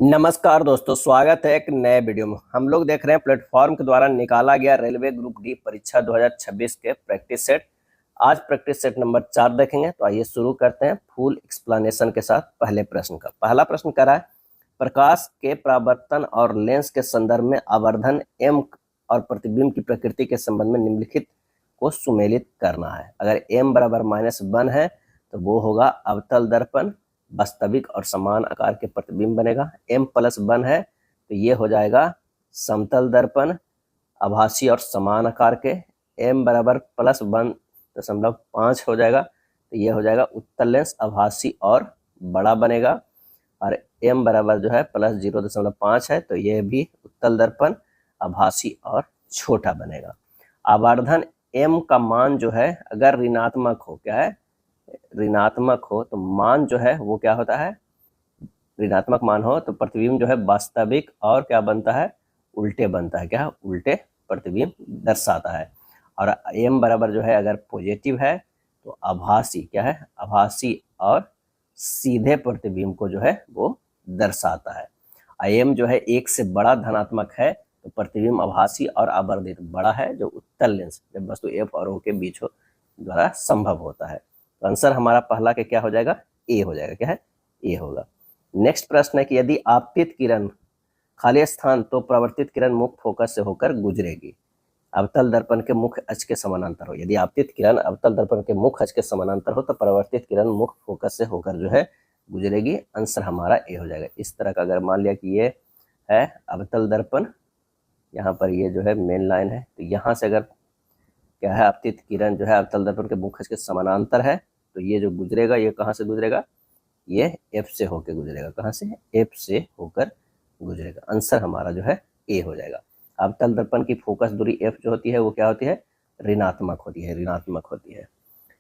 नमस्कार दोस्तों, स्वागत है एक नए वीडियो में। हम लोग देख रहे हैं प्लेटफॉर्म के द्वारा निकाला गया रेलवे ग्रुप डी परीक्षा 2026 के प्रैक्टिस सेट। आज प्रैक्टिस सेट नंबर 4 देखेंगे। तो आइए शुरू करते हैं फुल एक्सप्लेनेशन के साथ। पहले प्रश्न का पहला प्रश्न कह रहा है, प्रकाश के परावर्तन और लेंस के संदर्भ में आवर्धन एम और प्रतिबिंब की प्रकृति के संबंध में निम्नलिखित को सुमेलित करना है। अगर एम बराबर -1 है तो वो होगा अवतल दर्पण, वास्तविक और समान आकार के प्रतिबिंब बनेगा। m+1 है तो ये हो जाएगा समतल दर्पण, आभासी और समान आकार के। m बराबर +1.5 हो जाएगा तो ये हो जाएगा उत्तल लेंस, आभासी और बड़ा बनेगा। और m बराबर जो है +0.5 है तो ये भी उत्तल दर्पण, आभासी और छोटा बनेगा। आवर्धन m का मान जो है अगर ऋणात्मक हो, क्या है, ऋणात्मक हो तो मान जो है वो क्या होता है, ऋणात्मक मान हो तो प्रतिबिंब जो है वास्तविक और क्या बनता है, उल्टे बनता है। क्या, उल्टे प्रतिबिंब दर्शाता है। और m बराबर जो है अगर पॉजिटिव है तो आभासी, क्या है, आभासी और सीधे प्रतिबिंब को जो है वो दर्शाता है। m जो है 1 से बड़ा धनात्मक है तो प्रतिबिंब आभासी और आवर्धित बड़ा है, जो उत्तल लेंस जब वस्तु f और o के बीच हो द्वारा संभव होता है। तो आंसर हमारा पहला के क्या हो जाएगा, ए हो जाएगा। क्या है, ए होगा। नेक्स्ट प्रश्न है कि यदि आपतित किरण खाली स्थान तो प्रवर्तित किरण मुख्य फोकस से होकर गुजरेगी। अवतल दर्पण के मुख्य अक्ष के समानांतर हो। यदि आपतित किरण अवतल दर्पण के मुख्य अक्ष के समानांतर हो तो प्रवर्तित किरण मुख्य फोकस से होकर जो है गुजरेगी। आंसर हमारा ए हो जाएगा। इस तरह का अगर मान लिया कि ये है अवतल दर्पण, यहाँ पर ये जो है मेन लाइन है, तो यहाँ से अगर क्या है आपतित किरण जो है अवतल दर्पण के मुख्य अक्ष के समानांतर है तो ये जो गुजरेगा ये कहाँ से गुजरेगा, ये एफ से होकर गुजरेगा। कहाँ से, एफ से होकर गुजरेगा। आंसर हमारा जो है ए हो जाएगा। अवतल दर्पण की फोकस दूरी एफ जो होती है वो क्या होती है, ऋणात्मक होती है, ऋणात्मक होती है।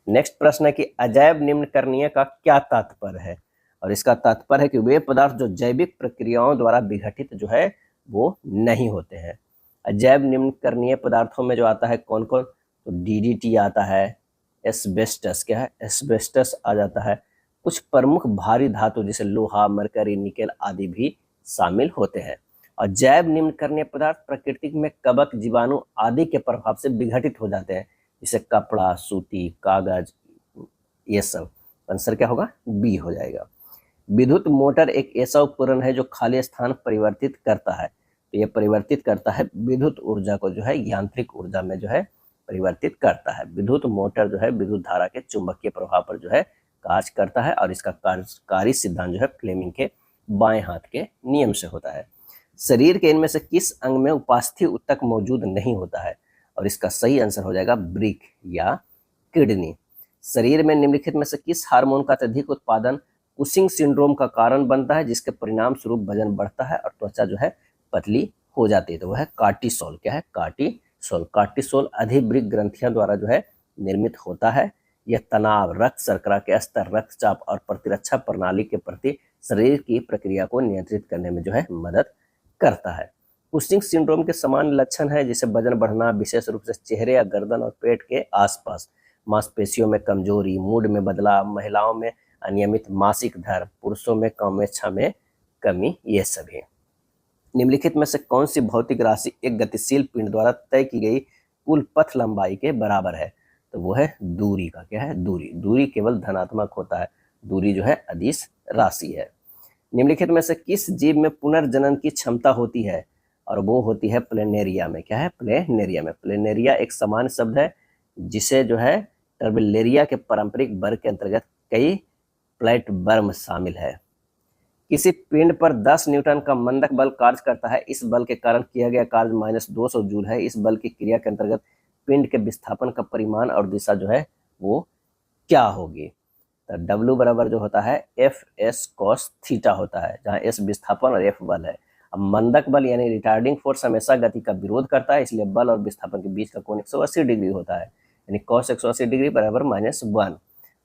नेक्स्ट प्रश्न है कि अजैव निम्नकरणीय का क्या तात्पर्य है। और इसका तात्पर्य है कि वे पदार्थ जो जैविक प्रक्रियाओं द्वारा विघटित जो है वो नहीं होते हैं। अजैव निम्नकरणीय पदार्थों में जो आता है कौन कौन, तो डीडीटी आता है, एस्बेस्टस, क्या है, एस्बेस्टस आ जाता है। कुछ प्रमुख भारी धातु जैसे लोहा, मरकरी, निकेल आदि भी शामिल होते हैं। और जैव निम्नकरणीय पदार्थ प्रकृति में कवक, जीवाणु आदि के प्रभाव से विघटित हो जाते हैं, जैसे कपड़ा, सूती, कागज, ये सब। आंसर क्या होगा, बी हो जाएगा। विद्युत मोटर एक ऐसा उपकरण है जो खाली स्थान परिवर्तित करता है। तो ये परिवर्तित करता है विद्युत ऊर्जा को जो है यांत्रिक ऊर्जा में जो है परिवर्तित करता है। विद्युत मोटर जो है विद्युत धारा के चुंबकीय प्रभाव पर जो है कार्य करता है और इसका कार्यकारी सिद्धांत जो है फ्लेमिंग के बाएं हाथ के नियम से होता है। शरीर के इनमें से किस अंग में उपास्थि ऊतक मौजूद नहीं होता है। और इसका सही आंसर हो जाएगा ब्रिक या किडनी। शरीर में निम्नलिखित में से किस हार्मोन का अत्यधिक उत्पादन कुशिंग सिंड्रोम का कारण बनता है, जिसके परिणाम स्वरूप वजन बढ़ता है और त्वचा जो है पतली हो जाती है। तो वह है कार्टिसोल। क्या है, कार्टिसोल। कार्टिसोल अधिवृक्क ग्रंथियों द्वारा जो है निर्मित होता है। यह तनाव, रक्त शर्करा के स्तर, रक्तचाप और प्रतिरक्षा प्रणाली के प्रति शरीर की प्रक्रिया को नियंत्रित करने में जो है मदद करता है। कुशिंग सिंड्रोम के समान लक्षण है जैसे वजन बढ़ना, विशेष रूप से चेहरे या गर्दन और पेट के आसपास, मांसपेशियों में कमजोरी, मूड में बदलाव, महिलाओं में अनियमित मासिक धर्म, पुरुषों में कामेच्छा में कमी, ये सभी। निम्नलिखित में से कौन सी भौतिक राशि एक गतिशील पिंड द्वारा तय की गई कुल पथ लंबाई के बराबर है। तो वो है दूरी का। क्या है, दूरी। दूरी केवल धनात्मक होता है, दूरी जो है अदिश राशि है। निम्नलिखित में से किस जीव में पुनर्जनन की क्षमता होती है, और वो होती है प्लेनेरिया में। क्या है, प्लेनेरिया में। प्लेनेरिया एक सामान्य शब्द है जिसे जो है टर्बेलेरिया के पारंपरिक वर्ग के अंतर्गत कई प्लेट वर्म शामिल है। किसी पिंड पर 10 न्यूटन का मंदक बल कार्य करता है। इस बल के कारण किया गया कार्य -200 जूल है। इस बल की क्रिया के अंतर्गत पिंड के विस्थापन का परिमाण और दिशा जो है वो क्या होगी। तो W बराबर जो होता है Fs cos थीटा होता है, जहाँ S विस्थापन और F बल है। अब मंदक बल यानी रिटार्डिंग फोर्स हमेशा गति का विरोध करता है, इसलिए बल और विस्थापन के बीच का कोण 180 डिग्री होता है, यानी cos 180 डिग्री बराबर -1।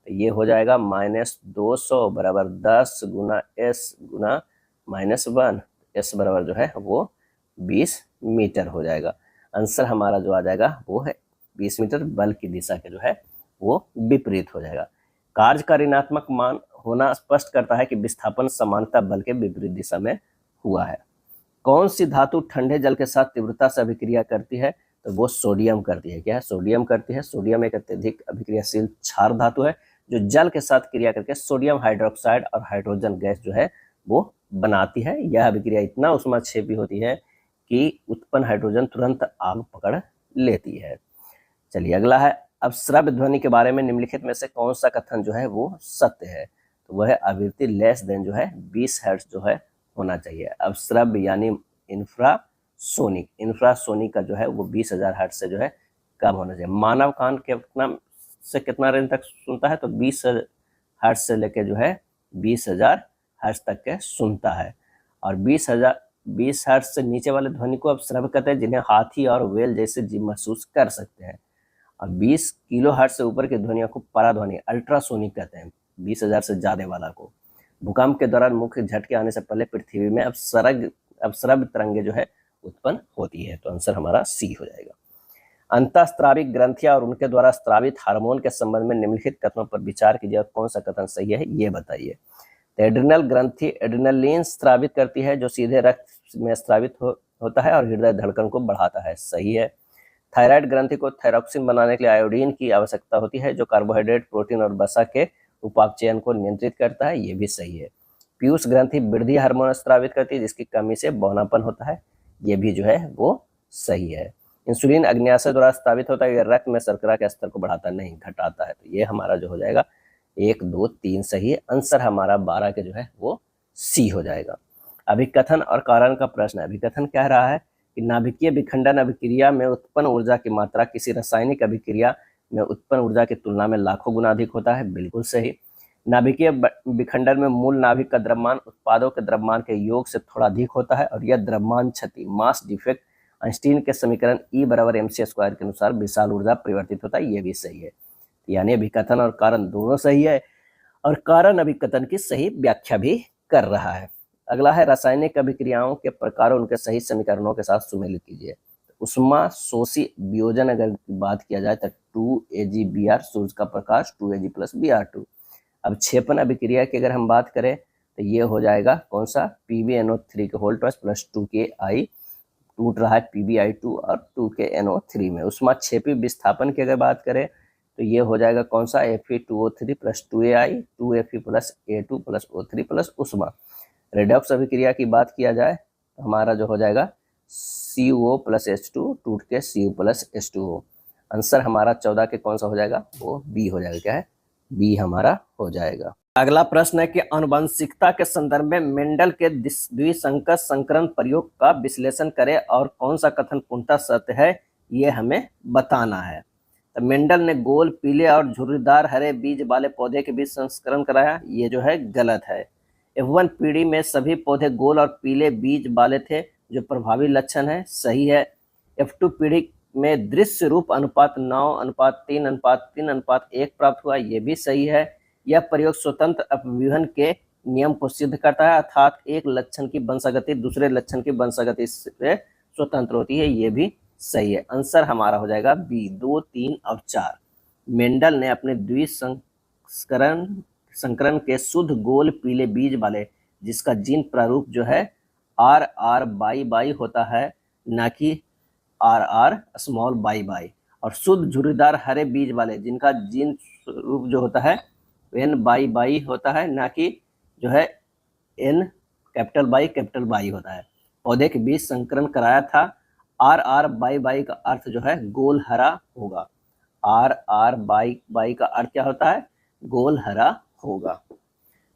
तो ये हो जाएगा -200 बराबर 10 गुना S गुना -1। S बराबर जो है वो 20 मीटर हो जाएगा। आंसर हमारा जो आ जाएगा वो है 20 मीटर। बल की दिशा के जो है वो विपरीत हो जाएगा। कार्य का ऋणात्मक मान होना स्पष्ट करता है कि विस्थापन समानता बल के विपरीत दिशा में हुआ है। कौन सी धातु ठंडे जल के साथ तीव्रता से अभिक्रिया करती है? तो वो सोडियम करती है। क्या है? सोडियम करती है। सोडियम एक अत्यधिक अभिक्रियाशील क्षार धातु है जो जल के साथ क्रिया करके सोडियम हाइड्रोक्साइड और हाइड्रोजन गैस जो है वो बनाती है। यह अभिक्रिया इतना उष्माक्षेपी होती है कि उत्पन्न हाइड्रोजन तुरंत आग पकड़ लेती है। चलिए अगला है, अब श्रव्य ध्वनि के बारे में निम्नलिखित में से कौन सा कथन जो है वो सत्य है? तो वह है आवृत्ति लेस देन जो है 20 हर्ट्ज जो है होना चाहिए। अब श्रव्य यानी इंफ्रासोनिक, इंफ्रासोनिक का जो है वो 20,000 हर्ट्ज से जो है कम होना चाहिए। मानव कान कितना से कितना रेंज तक सुनता है? तो 20 हर्ट्ज से लेके जो है 20,000 हर्ट्ज तक के सुनता है। और 20 हर्ट्ज से नीचे वाले ध्वनि को अब श्रव्य कहते हैं, जिन्हें हाथी और व्हेल जैसे जीव महसूस कर सकते हैं। और 20 किलो हर्ट्ज से ऊपर की ध्वनियों को पराध्वनि अल्ट्रासोनिक कहते हैं, 20,000 से ज्यादा वाला को। भूकंप के दौरान मुख्य झटके आने से पहले पृथ्वी में अब श्रव्य तरंगे जो है उत्पन्न होती है। तो आंसर हमारा सी हो जाएगा। अंतःस्राविक ग्रंथियां और उनके द्वारा स्रावित हार्मोन के संबंध में निम्नलिखित कथनों पर विचार कीजिए और कौन सा कथन सही है ये बताइए। तो एड्रिनल ग्रंथि एड्रिनलिन स्रावित करती है जो सीधे रक्त में स्रावित होता है और हृदय धड़कन को बढ़ाता है। सही है। थायराइड ग्रंथि को थायरॉक्सिन बनाने के लिए आयोडीन की आवश्यकता होती है जो कार्बोहाइड्रेट, प्रोटीन और वसा के उपापचयन को नियंत्रित करता है। ये भी सही है। पीयूष ग्रंथि वृद्धि हार्मोन स्रावित करती है जिसकी कमी से बौनापन होता है। ये भी जो है वो सही है। इंसुलिन अग्न्याशय द्वारा स्रावित होता है, यह रक्त में शर्करा के स्तर को बढ़ाता नहीं घटाता है। तो ये हमारा जो हो जाएगा 1, 2, 3 सही है। आंसर हमारा 12 के जो है वो सी हो जाएगा। अभिकथन और कारण का प्रश्न है। अभिकथन कह रहा है कि नाभिकीय विखंडन अभिक्रिया में उत्पन्न ऊर्जा की मात्रा किसी रासायनिक अभिक्रिया में उत्पन्न ऊर्जा की तुलना में लाखों गुना अधिक होता है। बिल्कुल सही। नाभिकीय विखंडन में मूल नाभिक का द्रव्यमान उत्पादों के द्रव्यमान के योग से थोड़ा अधिक होता है और यह द्रव्यमान क्षति मास डिफेक्ट आइंस्टीन के समीकरण E बराबर mc² के अनुसार विशाल ऊर्जा परिवर्तित होता है। ये भी सही है। यानी अभिकथन और कारण दोनों सही है और कारण अभिकथन की सही व्याख्या भी कर रहा है। अगला है, रासायनिक अभिक्रियाओं के प्रकारों उनके सही समीकरणों के साथ सुमेलित कीजिए। उष्मा शोषी वियोजन अगर बात किया जाए तो 2Ag सूर्य का प्रकाश 2Ag + Br2। अब क्षेपण अभिक्रिया की अगर हम बात करें तो ये हो जाएगा कौन सा? PbNO3 के होल ट्वाइस प्लस 2Ki टूट रहा है PbI2 और 2KNO3 में। उष्माक्षेपी विस्थापन की अगर बात करें तो ये हो जाएगा कौन सा? Fe2O3 + 2Ai 2Fe + A2 + O3 + उष्मा। रेडॉक्स अभिक्रिया की बात किया जाए तो हमारा जो हो जाएगा CO + H2 टूट के Cu + H2O। आंसर हमारा 14 के कौन सा हो जाएगा? वो बी हो जाएगा। क्या है? बी हमारा हो जाएगा। अगला प्रश्न है कि आनुवंशिकता के संदर्भ में मेंडल के द्विसंकर संकरण प्रयोग का विश्लेषण करें और कौन सा कथन पूर्णतः सत्य है ये हमें बताना है। तो मेंडल ने गोल पीले और झुर्रीदार हरे बीज वाले पौधे के बीच संकरण कराया, ये जो है गलत है। F1 पीढ़ी में सभी पौधे गोल और पीले बीज वाले थे जो प्रभावी लक्षण है। सही है। F2 पीढ़ी में दृश्य रूप अनुपात 9:3:3:1 प्राप्त हुआ, ये भी सही है। यह प्रयोग स्वतंत्र अपव्यूहन के नियम को सिद्ध करता है, अर्थात एक लक्षण की वंशागति दूसरे लक्षण की वंशागति से स्वतंत्र होती है। ये भी सही है। आंसर हमारा हो जाएगा बी 2, 3 और 4। मेंडल ने अपने द्विसंकरण के शुद्ध गोल पीले बीज वाले जिसका जीन प्रारूप जो है RR होता है ना कि RR और शुद्ध झुर्रीदार हरे बीज वाले जिनका जीन रूप जो होता है N होता है ना कि जो है N कैपिटल Y होता है। पौधे के बीच संकरण कराया था। RR का अर्थ जो है गोल हरा होगा। RR का अर्थ क्या होता है? गोल हरा होगा।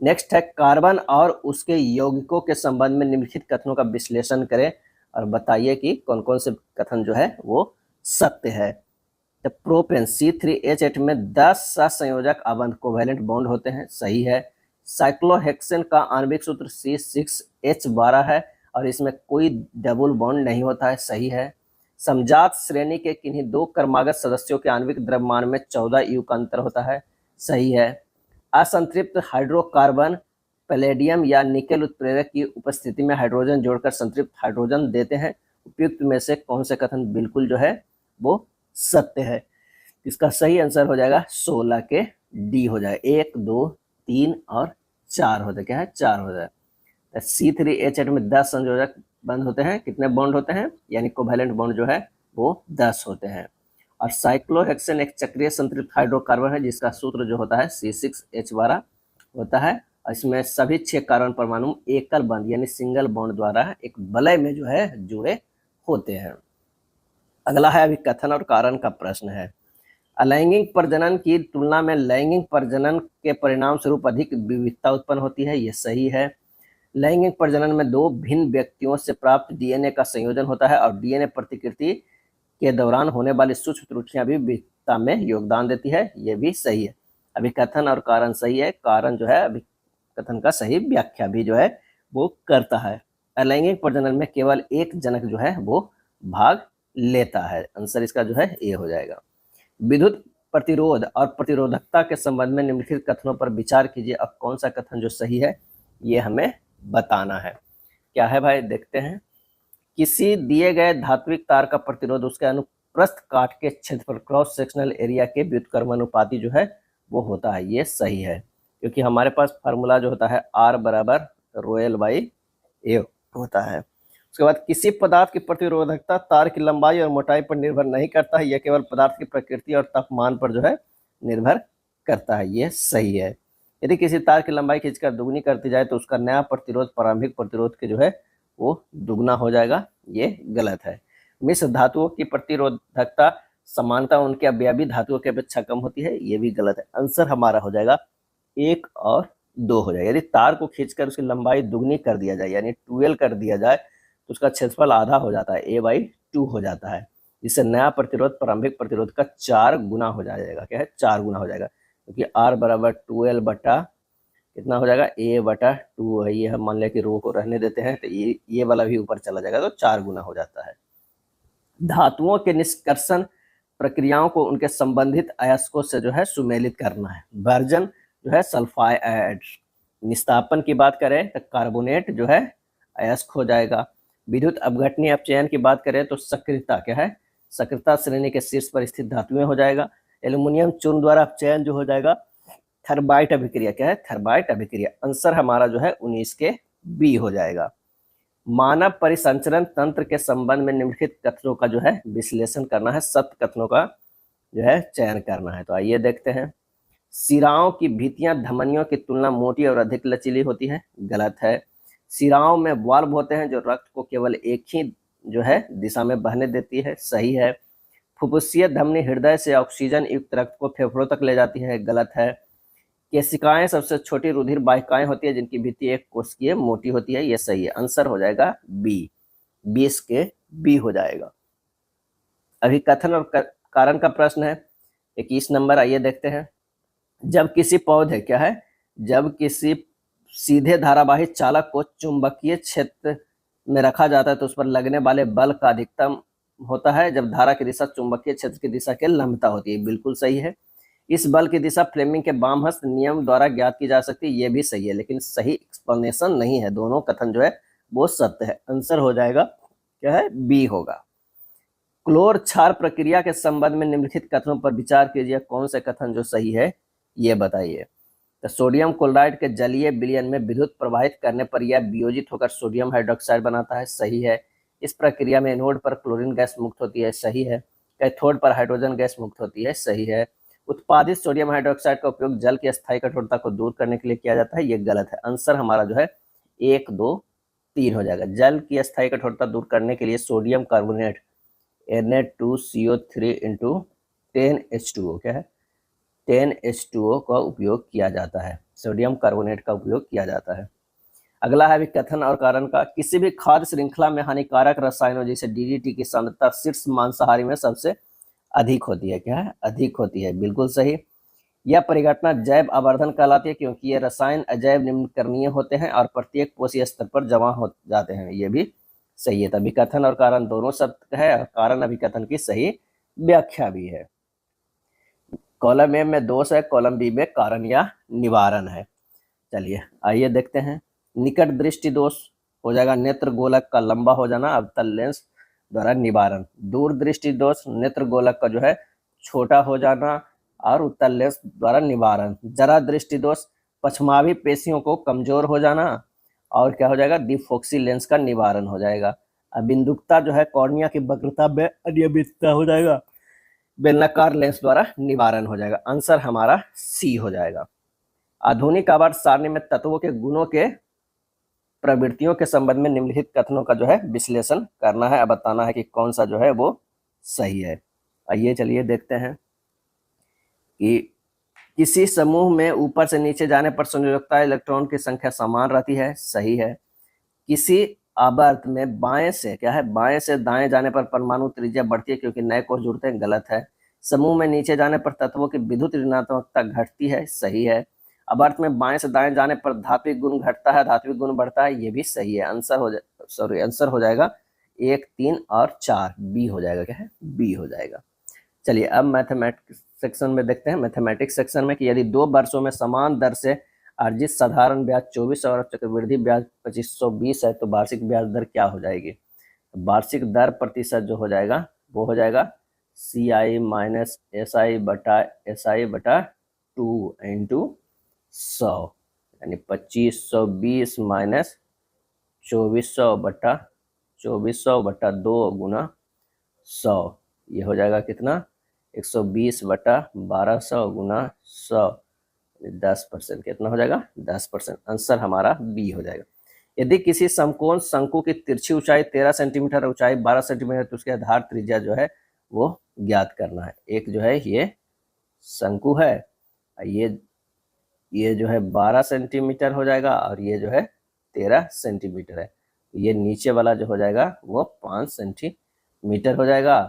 नेक्स्ट है, कार्बन और उसके यौगिकों के संबंध में निम्नलिखित कथनों का विश्लेषण करें और बताइए कि कौन कौन से कथन जो है वो सत्य है। तो प्रोपेन C3H8 में 10 सहसंयोजक आबंध कोवैलेंट बॉन्ड होते हैं। सही है। साइक्लोहेक्सेन का आणविक सूत्र C6H12 है और इसमें कोई डबल बॉन्ड नहीं होता है। सही है। समजात श्रेणी के किन्हीं 2 क्रमागत सदस्यों के आणविक द्रव्यमान में 14 U का अंतर होता है। सही है। असंतृप्त हाइड्रोकार्बन पैलेडियम या निकेल उत्प्रेरक की उपस्थिति में हाइड्रोजन जोड़कर संतृप्त हाइड्रोजन देते हैं। उपयुक्त में से कौन से कथन बिल्कुल जो है वो सत्य है? इसका सही आंसर हो जाएगा 16 के डी हो जाएगा। 1, 2, 3 और 4 हो जाए। क्या है? 4 हो जाए। C3H8 में 10 संयोजक बंद होते हैं, कितने बॉन्ड होते हैं, यानी कोवैलेंट बॉन्ड जो है वो 10 होते हैं। और साइक्लोहेक्सेन एक चक्रीय संतृप्त हाइड्रोकार्बन है जिसका सूत्र जो होता है C6H12 होता है। इसमें सभी 6 कार्बन परमाणु एकल बंध यानी सिंगल बॉन्ड द्वारा एक वलय में जो है जुड़े होते हैं। अगला है अभी कथन और कारण का प्रश्न है। अलैंगिक प्रजनन की तुलना में लैंगिक प्रजनन के परिणाम स्वरूप अधिक विविधता उत्पन्न होती है, ये सही है। लैंगिक प्रजनन में 2 भिन्न व्यक्तियों से प्राप्त डीएनए का संयोजन होता है और डीएनए प्रतिकृति के दौरान होने वाली सूक्ष्म त्रुटियां भी विविधता में योगदान देती है, ये भी सही है। अभी कथन और कारण सही है, कारण जो है अभी कथन का सही व्याख्या भी जो है वो करता है। अलैंगिक प्रजनन में केवल एक जनक जो है वो भाग लेता है, आंसर इसका जो है ए हो जाएगा। विद्युत प्रतिरोध और प्रतिरोधकता के संबंध में निम्नलिखित कथनों पर विचार कीजिए। अब कौन सा कथन जो सही है ये हमें बताना है। क्या है भाई, देखते हैं। किसी दिए गए धात्विक तार का प्रतिरोध उसके अनुप्रस्थ काट के क्षेत्रफल क्रॉस सेक्शनल एरिया के व्युत्क्रमानुपाती जो है वो होता है, ये सही है, क्योंकि हमारे पास फार्मूला जो होता है R बराबर ρl/A होता है। उसके बाद किसी पदार्थ की प्रतिरोधकता तार की लंबाई और मोटाई पर निर्भर नहीं करता है, यह केवल पदार्थ की प्रकृति और तापमान पर जो है निर्भर करता है, ये सही है। यदि किसी तार की लंबाई खींचकर दुगनी करती जाए तो उसका नया प्रतिरोध प्रारंभिक प्रतिरोध के जो है वो दुगना हो जाएगा, ये गलत है। मिश्र धातुओं की प्रतिरोधकता समानता उनके अवयवी धातुओं की अपेक्षा कम होती है, ये भी गलत है। आंसर हमारा हो जाएगा 1 और 2 हो जाएगा। यदि तार को खींचकर उसकी लंबाई दुगनी कर दिया जाए यानी 12 कर दिया जाए तो उसका क्षेत्रफल आधा हो जाता है, A/2 हो जाता है, जिससे नया प्रतिरोध प्रारंभिक प्रतिरोध का 4 गुना हो जाएगा। क्या है, 4 गुना हो जाएगा, क्योंकि R बराबर 12 बटा कितना हो जाएगा, A/2 है। ये हम मान लिया कि रो को रहने देते हैं तो ये वाला भी ऊपर चला जाएगा तो 4 गुना हो जाता है। धातुओं के निष्कर्षण प्रक्रियाओं को उनके संबंधित अयस्कों से जो है सुमेलित करना है। वर्जन जो है सल्फाइड, निस्तापन की बात करें तो कार्बोनेट जो है अयस्क हो जाएगा। विद्युत अपघटनीय अपचयन की बात करें तो सक्रियता क्या है, सक्रियता श्रेणी के शीर्ष पर स्थित धातुएं हो जाएगा। एल्यूमिनियम चूर्ण द्वारा अपचयन जो हो जाएगा थर्बाइट अभिक्रिया, क्या है, थर्बाइट अभिक्रिया। आंसर हमारा जो है 19 के बी हो जाएगा। मानव परिसंचरण तंत्र के संबंध में निम्नलिखित कथनों का जो है विश्लेषण करना है, सत्य कथनों का जो है चयन करना है। तो आइए देखते हैं। शिराओं की भित्तियां धमनियों की तुलना मोटी और अधिक लचीली होती है, गलत है। शिराओं में वाल्व होते हैं जो रक्त को केवल एक ही जो है दिशा में बहने देती है, सही है। फुफ्फुसीय धमनी हृदय से ऑक्सीजन युक्त रक्त को फेफड़ों तक ले जाती है, गलत है। केशिकाएं सबसे छोटी रुधिर वाहिकाएं होती है जिनकी भित्ति एक कोशिकीय मोटी होती है, ये सही है। आंसर हो जाएगा बी, 20 के बी हो जाएगा। अभी कथन और कारण का प्रश्न है 21 नंबर, आइए देखते हैं। जब किसी पौधे क्या है, जब किसी सीधे धारावाही चालक को चुंबकीय क्षेत्र में रखा जाता है तो उस पर लगने वाले बल का अधिकतम होता है जब धारा की दिशा चुंबकीय क्षेत्र की दिशा के लंबता होती है, बिल्कुल सही है। इस बल की दिशा फ्लेमिंग के बामहस्त नियम द्वारा ज्ञात की जा सकती है, ये भी सही है, लेकिन सही एक्सप्लेनेशन नहीं है। दोनों कथन जो है वो सत्य है। आंसर हो जाएगा क्या है, बी होगा। क्लोर क्षार प्रक्रिया के संबंध में निम्नलिखित कथनों पर विचार कीजिए। कौन से कथन जो सही है ये बताइए। तो सोडियम क्लोराइड के जलीय विलयन में विद्युत प्रवाहित करने पर यह वियोजित होकर सोडियम हाइड्रोक्साइड बनाता है, सही है। इस प्रक्रिया में एनोड पर क्लोरीन गैस मुक्त होती है, सही है। कैथोड पर हाइड्रोजन गैस मुक्त होती है, सही है। उत्पादित सोडियम हाइड्रोक्साइड का उपयोग जल की अस्थायी कठोरता को दूर करने के लिए किया जाता है, ये गलत है। आंसर हमारा जो है 1, 2, 3 हो जाएगा। जल की अस्थायी कठोरता दूर करने के लिए सोडियम कार्बोनेट Na2CO3 × 10H2O क्या है, 10H2O का उपयोग किया जाता है, सोडियम कार्बोनेट का उपयोग किया जाता है। अगला है कथन और कारण का। किसी भी खाद्य श्रृंखला में हानिकारक रसायनों जैसे DDT की सांद्रता शीर्ष मांसाहारी में सबसे अधिक होती है, क्या है, अधिक होती है, बिल्कुल सही। यह परिघटना जैव आवर्धन कहलाती है क्योंकि ये रसायन अजैव निम्नकरणीय होते हैं और प्रत्येक कोशीय स्तर पर जमा हो जाते हैं, ये भी सही है। तभी कथन और कारण दोनों सत्य है और कारण अभिकथन की सही व्याख्या भी है। कॉलम ए में दोष है, कॉलम बी में कारण या निवारण है। चलिए आइए देखते हैं। निकट दृष्टि दोष हो जाएगा नेत्र गोलक का लंबा हो जाना अवतल लेंस द्वारा निवारण। दूर दृष्टि दोष नेत्र गोलक का जो है छोटा हो जाना और उत्तल लेंस द्वारा निवारण। जरा दृष्टि दोष पछमावी पेशियों को कमजोर हो जाना और क्या हो जाएगा, डिफोक्सी लेंस का निवारण हो जाएगा। अबिंदुकता जो है कॉर्निया की वक्रता में अनियमितता हो जाएगा, बेलनाकार लेंस द्वारा निवारण हो जाएगा। आंसर हमारा सी हो जाएगा। आधुनिक आवर्त सारणी में तत्वों के गुणों के प्रवृत्तियों के संबंध में निम्नलिखित कथनों का जो है विश्लेषण करना है, अब बताना है कि कौन सा जो है वो सही है। आइए चलिए देखते हैं कि किसी समूह में ऊपर से नीचे जाने पर संयोजकता इलेक्ट्रॉन की संख्या समान रहती है, सही है। किसी आवर्त में बाएं से क्या है, बाएं से दाएं जाने पर परमाणु त्रिज्या बढ़ती है क्योंकि नए कोष जुड़ते हैं, गलत है। समूह में नीचे जाने पर तत्वों की विद्युत ऋणात्मकता घटती है, सही है। आवर्त में बाएं से दाएं जाने पर धात्विक गुण घटता है, धात्विक गुण बढ़ता है, ये भी सही है। आंसर हो जाएगा 1, 3 और 4, बी हो जाएगा। क्या है, बी हो जाएगा। चलिए अब मैथमेटिक्स सेक्शन में देखते हैं। मैथमेटिक्स सेक्शन में कि यदि 2 वर्षों में समान दर से अर्जित साधारण ब्याज 24 और चक्रवृद्धि ब्याज 2520 है तो वार्षिक ब्याज दर क्या हो जाएगी। वार्षिक दर प्रतिशत जो हो जाएगा वो हो जाएगा CI माइनस SI बटा 2 इंटू 100, यानी 2520 माइनस 2400 बटा 2 गुना 100, ये हो जाएगा कितना, 120 बटा 1200 गुना 100, 10%, कितना हो जाएगा, 10%। आंसर हमारा बी हो जाएगा। यदि किसी समकोण शंकु की तिरछी ऊंचाई 13 सेंटीमीटर, ऊंचाई 12 सेंटीमीटर, तो उसके आधार त्रिज्या जो है वो ज्ञात करना है। एक जो है ये शंकु है, ये जो है 12 सेंटीमीटर हो जाएगा और ये जो है 13 सेंटीमीटर है। ये नीचे वाला जो हो जाएगा वो 5 सेंटीमीटर हो जाएगा।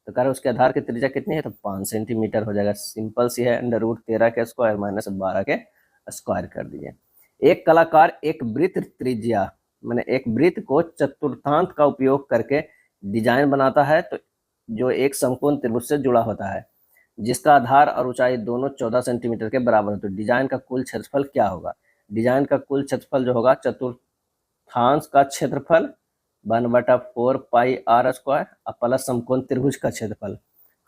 तो कह रहे उसके आधार की त्रिज्या कितनी है, तो 5 सेंटीमीटर हो जाएगा। सिंपल सी है, √13 के स्क्वायर माइनस 12 के स्क्वायर कर दीजिए। एक कलाकार एक वृत्त त्रिज्या मैंने एक वृत्त को चतुर्थांत का उपयोग करके डिजाइन बनाता है, तो जो एक समकोण त्रिभुज से जुड़ा होता है, जिसका आधार और ऊंचाई दोनों 14 सेंटीमीटर के बराबर है, तो डिजाइन का कुल क्षेत्रफल क्या होगा। डिजाइन का कुल क्षेत्रफल जो होगा चतुर्थांश का क्षेत्रफल 1/4 पाई r स्क्वायर प्लस समकोण त्रिभुज का क्षेत्रफल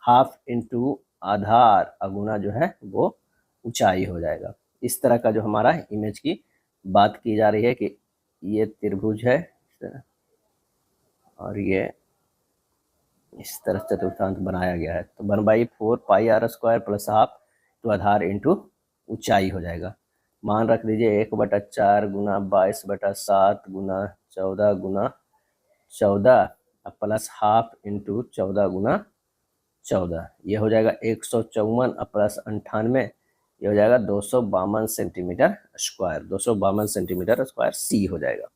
हाफ इंटू आधार अगुना जो है वो ऊंचाई हो जाएगा। इस तरह का जो हमारा इमेज की बात की जा रही है कि ये त्रिभुज है और ये इस तरह चतुर्थांश बनाया गया है, तो 1/4 पाई r स्क्वायर प्लस हाफ तो आधार इंटू ऊंचाई हो जाएगा। मान रख दीजिए 1/4 गुना 22/7 गुना 14 गुना 14 प्लस हाफ इंटू 14 गुना 14, ये हो जाएगा 154 प्लस 98, ये हो जाएगा 252 सेंटीमीटर स्क्वायर, 252 सेंटीमीटर स्क्वायर, सी हो जाएगा।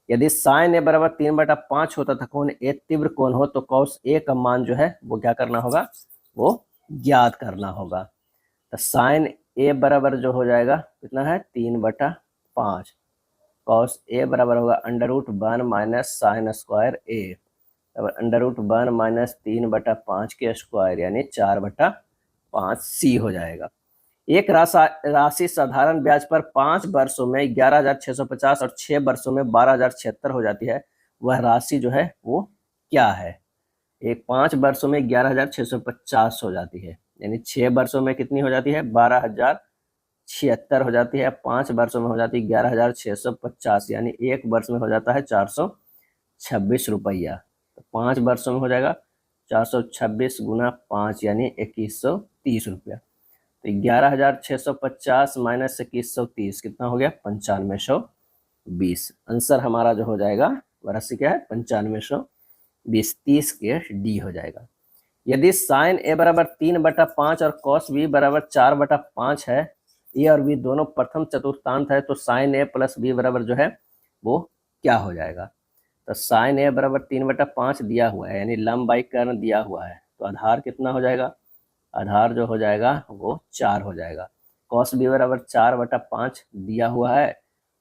यदि साइन ए बराबर 3/5 होता था कोण ए तीव्र कोण हो, तो कॉस ए का मान जो है वो क्या करना होगा, वो ज्ञात करना होगा। तो साइन ए बराबर जो हो जाएगा कितना है, 3/5, कॉस ए बराबर होगा √1 माइनस साइन स्क्वायर ए, √1 माइनस 3/5 के स्क्वायर, यानी 4/5, सी हो जाएगा। एक राशि साधारण ब्याज पर 5 वर्षों में 11,650 और 6 वर्षों में 12,076 हो जाती है, वह राशि जो है वो क्या है। एक 5 वर्षों में 11,650 हो जाती है, यानी 6 वर्षों में कितनी हो जाती है, 12,076 हो जाती है। 5 वर्षों में हो जाती है 11,650, यानी एक वर्ष में हो जाता है 426 रुपया। तो 5 वर्षों में हो जाएगा 426 गुना 5, यानी 2130 रुपया। तो 11,650 माइनस 2130 कितना हो गया, 9520। आंसर हमारा जो हो जाएगा वह राशि क्या है, 9520, 30 के डी हो जाएगा। यदि साइन ए बराबर 3/5 और कॉस बी बराबर 4/5 है, ए और बी दोनों प्रथम चतुर्थांत है, तो साइन ए प्लस बी बराबर जो है वो क्या हो जाएगा। तो साइन ए बराबर 3/5 दिया हुआ है, यानी लंबाई कर्ण दिया हुआ है, तो आधार कितना हो जाएगा, आधार जो हो जाएगा वो 4 हो जाएगा। कॉस बी बराबर 4/5 दिया हुआ है,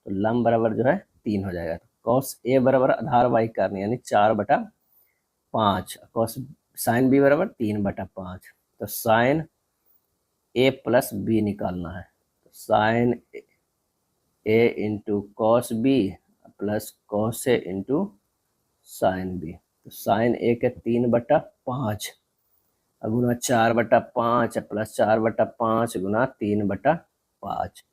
तो लंब बराबर जो है 3 हो जाएगा। तो कॉस ए बराबर आधार बाई कर्ण यानी 4/5, कॉस साइन बी बराबर 3/5, तो साइन ए प्लस बी निकालना है, तो sine A into cos B plus cos A into sine B, तो साइन ए के 3/5 गुना 4/5 प्लस 4/5 गुना 3/5,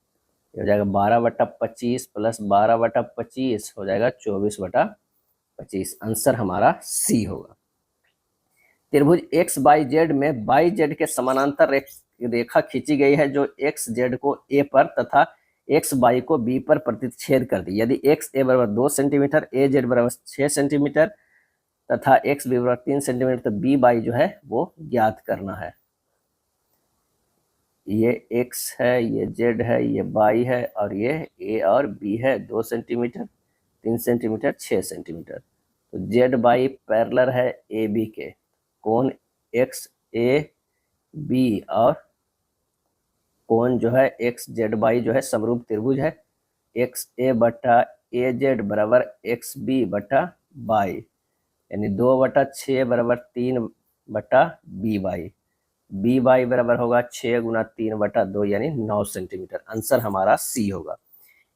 ये हो जाएगा 12/25 प्लस 12/25 हो जाएगा 24/25। आंसर हमारा सी होगा। त्रिभुज एक्स बाई जेड में बाई जेड के समानांतर रेखा खींची गई है जो एक्स जेड को ए पर तथा एक्स बाई को बी पर प्रतिच्छेद करती है। यदि एक्स ए बराबर 2 सेंटीमीटर, ए जेड बराबर 6 सेंटीमीटर तथा एक्स बी बराबर 3 सेंटीमीटर, तो बी बाई जो है वो ज्ञात करना है। ये एक्स है, ये जेड है, ये बाई है और ये ए और बी है। 2 सेंटीमीटर, 3 सेंटीमीटर, 6 सेंटीमीटर। तो जेड बाई पैरेलल है ए बी के। कोण एक्स ए बी और कोण जो है एक्स जेड बाई जो है समरूप त्रिभुज है। एक्स ए बटा ए जेड बराबर एक्स बी बटा बाई, यानी 2/6 बराबर 3/बी बाई। बी बाई बराबर होगा 6 गुना 3/2 यानी 9 सेंटीमीटर। आंसर हमारा सी होगा।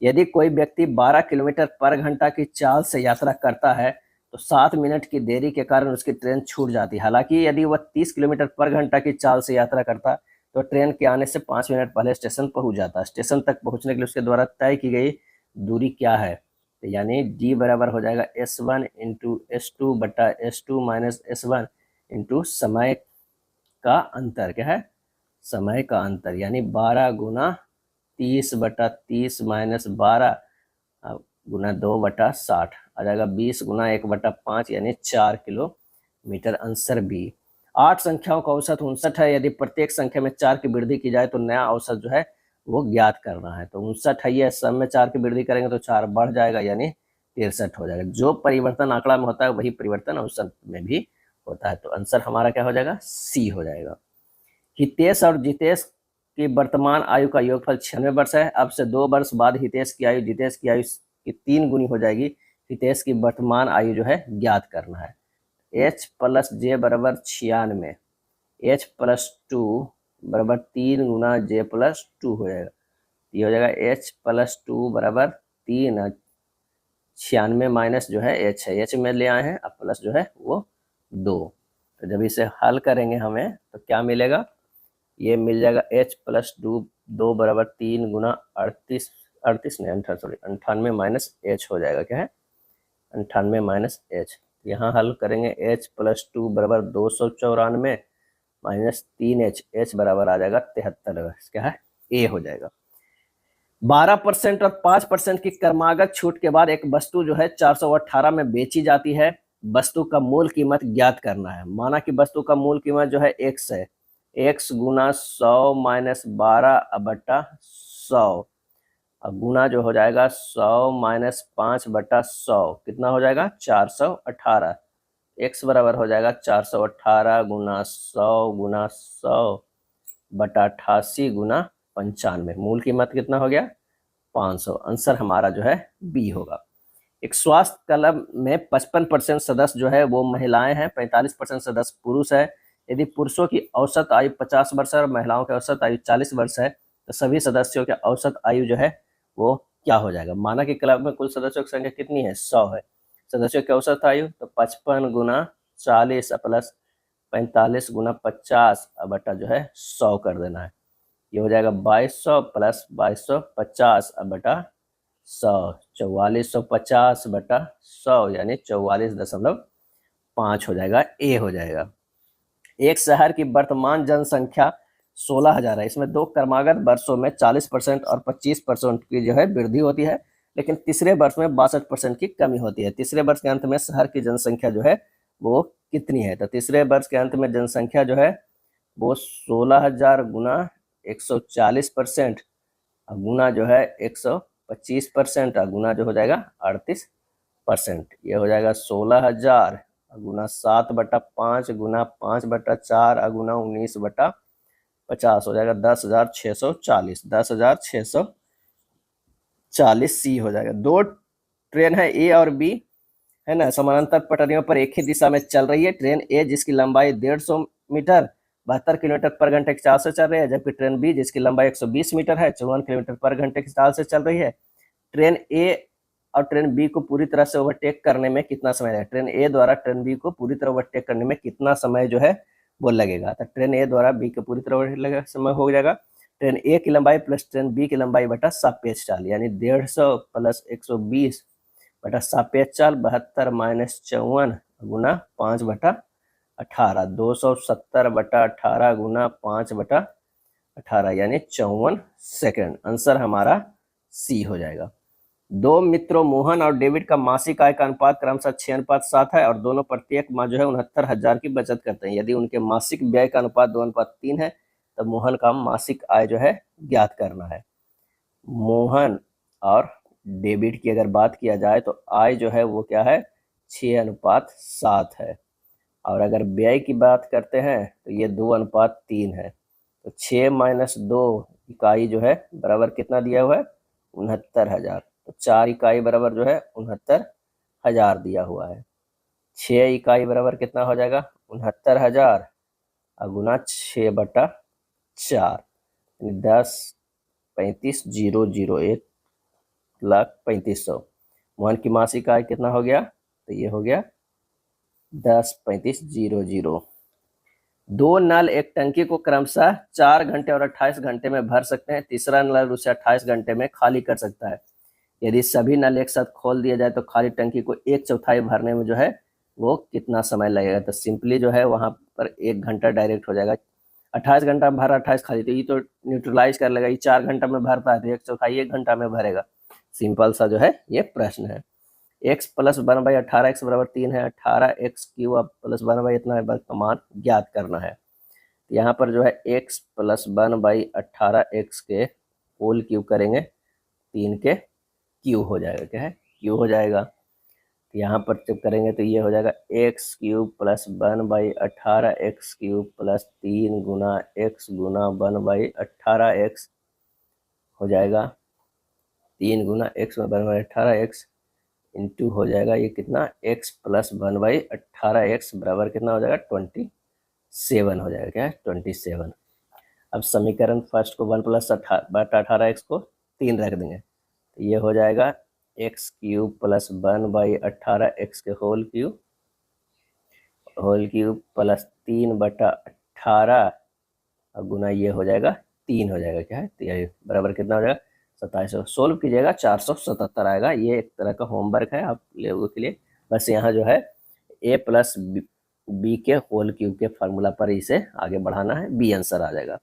यदि कोई व्यक्ति 12 किलोमीटर पर घंटा की चाल से यात्रा करता है तो 7 मिनट की देरी के कारण उसकी ट्रेन छूट जाती है। हालांकि यदि वह 30 किलोमीटर पर घंटा की चाल से यात्रा करता तो ट्रेन के आने से 5 मिनट पहले स्टेशन पहुंच जाता। स्टेशन तक पहुंचने के लिए उसके द्वारा तय की गई दूरी क्या है? तो यानी डी बराबर हो जाएगा S1 इंटू S2 बटा S2 माइनस S1 इंटू समय का अंतर। क्या है? समय का अंतर, यानी 12 गुना 30/30 माइनस 12 गुना 2/60 आ जाएगा 20 गुना 1/5 यानी 4 किलोमीटर। Answer B. 8 संख्याओं का औसत 59 है। यदि प्रत्येक संख्या में 4 की वृद्धि की जाए तो नया औसत जो है वो ज्ञात करना है। तो 59 है, ये सब में 4 की वृद्धि करेंगे तो 4 बढ़ जाएगा यानी 63 हो जाएगा। जो परिवर्तन आंकड़ा में होता है वही परिवर्तन औसत में भी होता है। तो आंसर हमारा क्या हो जाएगा? सी हो जाएगा। हितेश और जितेश की वर्तमान आयु का योगफल 96 वर्ष है। अब से 2 वर्ष बाद हितेश की आयु जितेश की आयु की 3 गुनी हो जाएगी। हितेश की वर्तमान आयु जो है ज्ञात करना है। h प्लस जे बराबर 96, h प्लस 2 बराबर 3 गुना j प्लस 2 हो जाएगा। ये हो जाएगा h प्लस 2 बराबर 3, 96 माइनस जो है h है, h में ले आए हैं, अब प्लस जो है वो 2। तो जब इसे हल करेंगे हमें तो क्या मिलेगा? ये मिल जाएगा h प्लस 2 बराबर 3 गुना 98 माइनस h हो जाएगा। क्या है? 98 माइनस h। यहाँ हल करेंगे h प्लस 2 बराबर 294 माइनस 3h, h बराबर आ जाएगा 73। क्या है? a हो जाएगा। 12% और 5% की क्रमागत छूट के बाद एक वस्तु जो है 418 में बेची जाती है। वस्तु का मूल कीमत ज्ञात करना है। माना कि वस्तु का मूल कीमत जो है x है, x गुना 100 माइनस 12/100 गुना जो हो जाएगा 100 माइनस 5/100 कितना हो जाएगा? 418। x बराबर हो जाएगा 418 गुना 100 गुना 100/88 गुना 95। मूल कीमत कितना हो गया? 500। आंसर हमारा जो है बी होगा। एक स्वास्थ्य क्लब में 55% सदस्य जो है वो महिलाएं हैं, 45% सदस्य पुरुष है। यदि पुरुषों की औसत आयु 50 वर्ष है और महिलाओं की औसत आयु 40 वर्ष है तो सभी सदस्यों की औसत आयु जो है वो क्या हो जाएगा? माना कि क्लब में कुल सदस्यों की संख्या कितनी है? 100 है। सदस्यों की औसत आयु तो 55 गुना 40 प्लस 45 गुना 50 बटा जो है 100 कर देना है। ये हो जाएगा 2200 प्लस 2250 बटा 100, 4450 बटा 100 यानी 44.5 हो जाएगा। ए हो जाएगा। एक शहर की वर्तमान जनसंख्या 16,000 है। इसमें 2 क्रमागत वर्षों में 40% और 25% की जो है वृद्धि होती है, लेकिन तीसरे वर्ष में 62% की कमी होती है। तीसरे वर्ष के अंत में शहर की जनसंख्या जो है वो कितनी है? तो तीसरे वर्ष के अंत में जनसंख्या जो है वो 16,000 गुना 140% गुना जो है 125% गुना जो हो जाएगा 38%। ये हो जाएगा 16,000 गुना 7/5 गुना 5/4 गुना 19/50 हो जाएगा 10,640। 10,640 सी हो जाएगा। 2 ट्रेन है ए और बी, है ना, समानांतर पटरियों पर एक ही दिशा में चल रही है। ट्रेन ए जिसकी लंबाई 150 मीटर 72 किलोमीटर पर घंटे की चाल से चल रही है, जबकि ट्रेन बी जिसकी लंबाई 120 मीटर है 54 किलोमीटर पर घंटे की चाल से चल रही है। ट्रेन ए और ट्रेन बी को पूरी तरह से ओवरटेक करने में कितना समय लगेगा? ट्रेन ए द्वारा ट्रेन बी को पूरी तरह ओवरटेक करने में कितना समय जो है वो लगेगा? तो ट्रेन ए द्वारा बी को पूरी तरह ओवरटेक समय हो जाएगा ट्रेन ए की लंबाई प्लस ट्रेन बी की लंबाई बटा सापेक्ष चाल, यानी 150 प्लस 120 बटा सापेक्ष चाल 72 माइनस 54 गुना 5 बटा 18, 270 बटा 18 गुना 5 बटा 18 यानी 54 सेकेंड। आंसर हमारा सी हो जाएगा। दो मित्रों मोहन और डेविड का मासिक आय का अनुपात क्रमशः 6:7 है और दोनों प्रत्येक माह जो है 69,000 की बचत करते हैं। यदि उनके मासिक व्यय का अनुपात 2:3 है तो मोहन का मासिक आय जो है ज्ञात करना है। मोहन और डेबिट की अगर बात किया जाए तो आय जो है वो क्या है, 6:7 है। और अगर व्यय की बात करते हैं तो ये 2:3 है। तो 6 माइनस 2 इकाई जो है बराबर कितना दिया हुआ है, 69,000। तो 4 इकाई बराबर जो है 69,000 दिया हुआ है। 6 इकाई बराबर कितना हो जाएगा, 69,000 और गुना 6/4 यानी 10,35,000 1,35,000। मोहन की मासिक आय कितना हो गया, तो ये हो गया 10,35,000। दो नल एक टंकी को क्रमशः 4 घंटे और 28 घंटे में भर सकते हैं। तीसरा नल उसे 28 घंटे में खाली कर सकता है। यदि सभी नल एक साथ खोल दिया जाए तो खाली टंकी को 1/4 भरने में जो है वो कितना समय लगेगा। तो सिंपली जो है वहां पर 1 घंटा डायरेक्ट हो जाएगा। 28 घंटा में भरा, 28 खाली, तो ये तो न्यूट्रलाइज कर लेगा। ये 4 घंटा में भरता है तो 1/4 1 घंटा में भरेगा। सिंपल सा जो है ये प्रश्न है। x प्लस 1/18 x बराबर 3 है। 18x क्यूब प्लस 1 इतना है, का मान ज्ञात करना है। यहाँ पर जो है x प्लस 1/18 x के होल क्यूब करेंगे, 3 के क्यू हो जाएगा, क्या है क्यू हो जाएगा। तो यहाँ पर जब करेंगे तो ये हो जाएगा x cube plus 1/18 x cube plus 3 गुना x गुना 1/18 x हो जाएगा। 3 गुना x में 1/18 x इंटू हो जाएगा ये कितना, x प्लस 1/18 x बराबर कितना हो जाएगा, 27 हो जाएगा, क्या है 27। अब समीकरण फर्स्ट को 1 प्लस 18 x को 3 रख देंगे तो ये हो जाएगा x क्यूब प्लस 1/18 x के होल क्यूब प्लस 3/18 और गुना ये हो जाएगा 3 हो जाएगा, क्या है, तो ये बराबर कितना हो जाएगा 27। सोल्व कीजिएगा 477 आएगा। ये एक तरह का होमवर्क है आप लोगों के लिए। बस यहाँ जो है a प्लस बी के होल क्यूब के फार्मूला पर इसे आगे बढ़ाना है, बी आंसर आ जाएगा।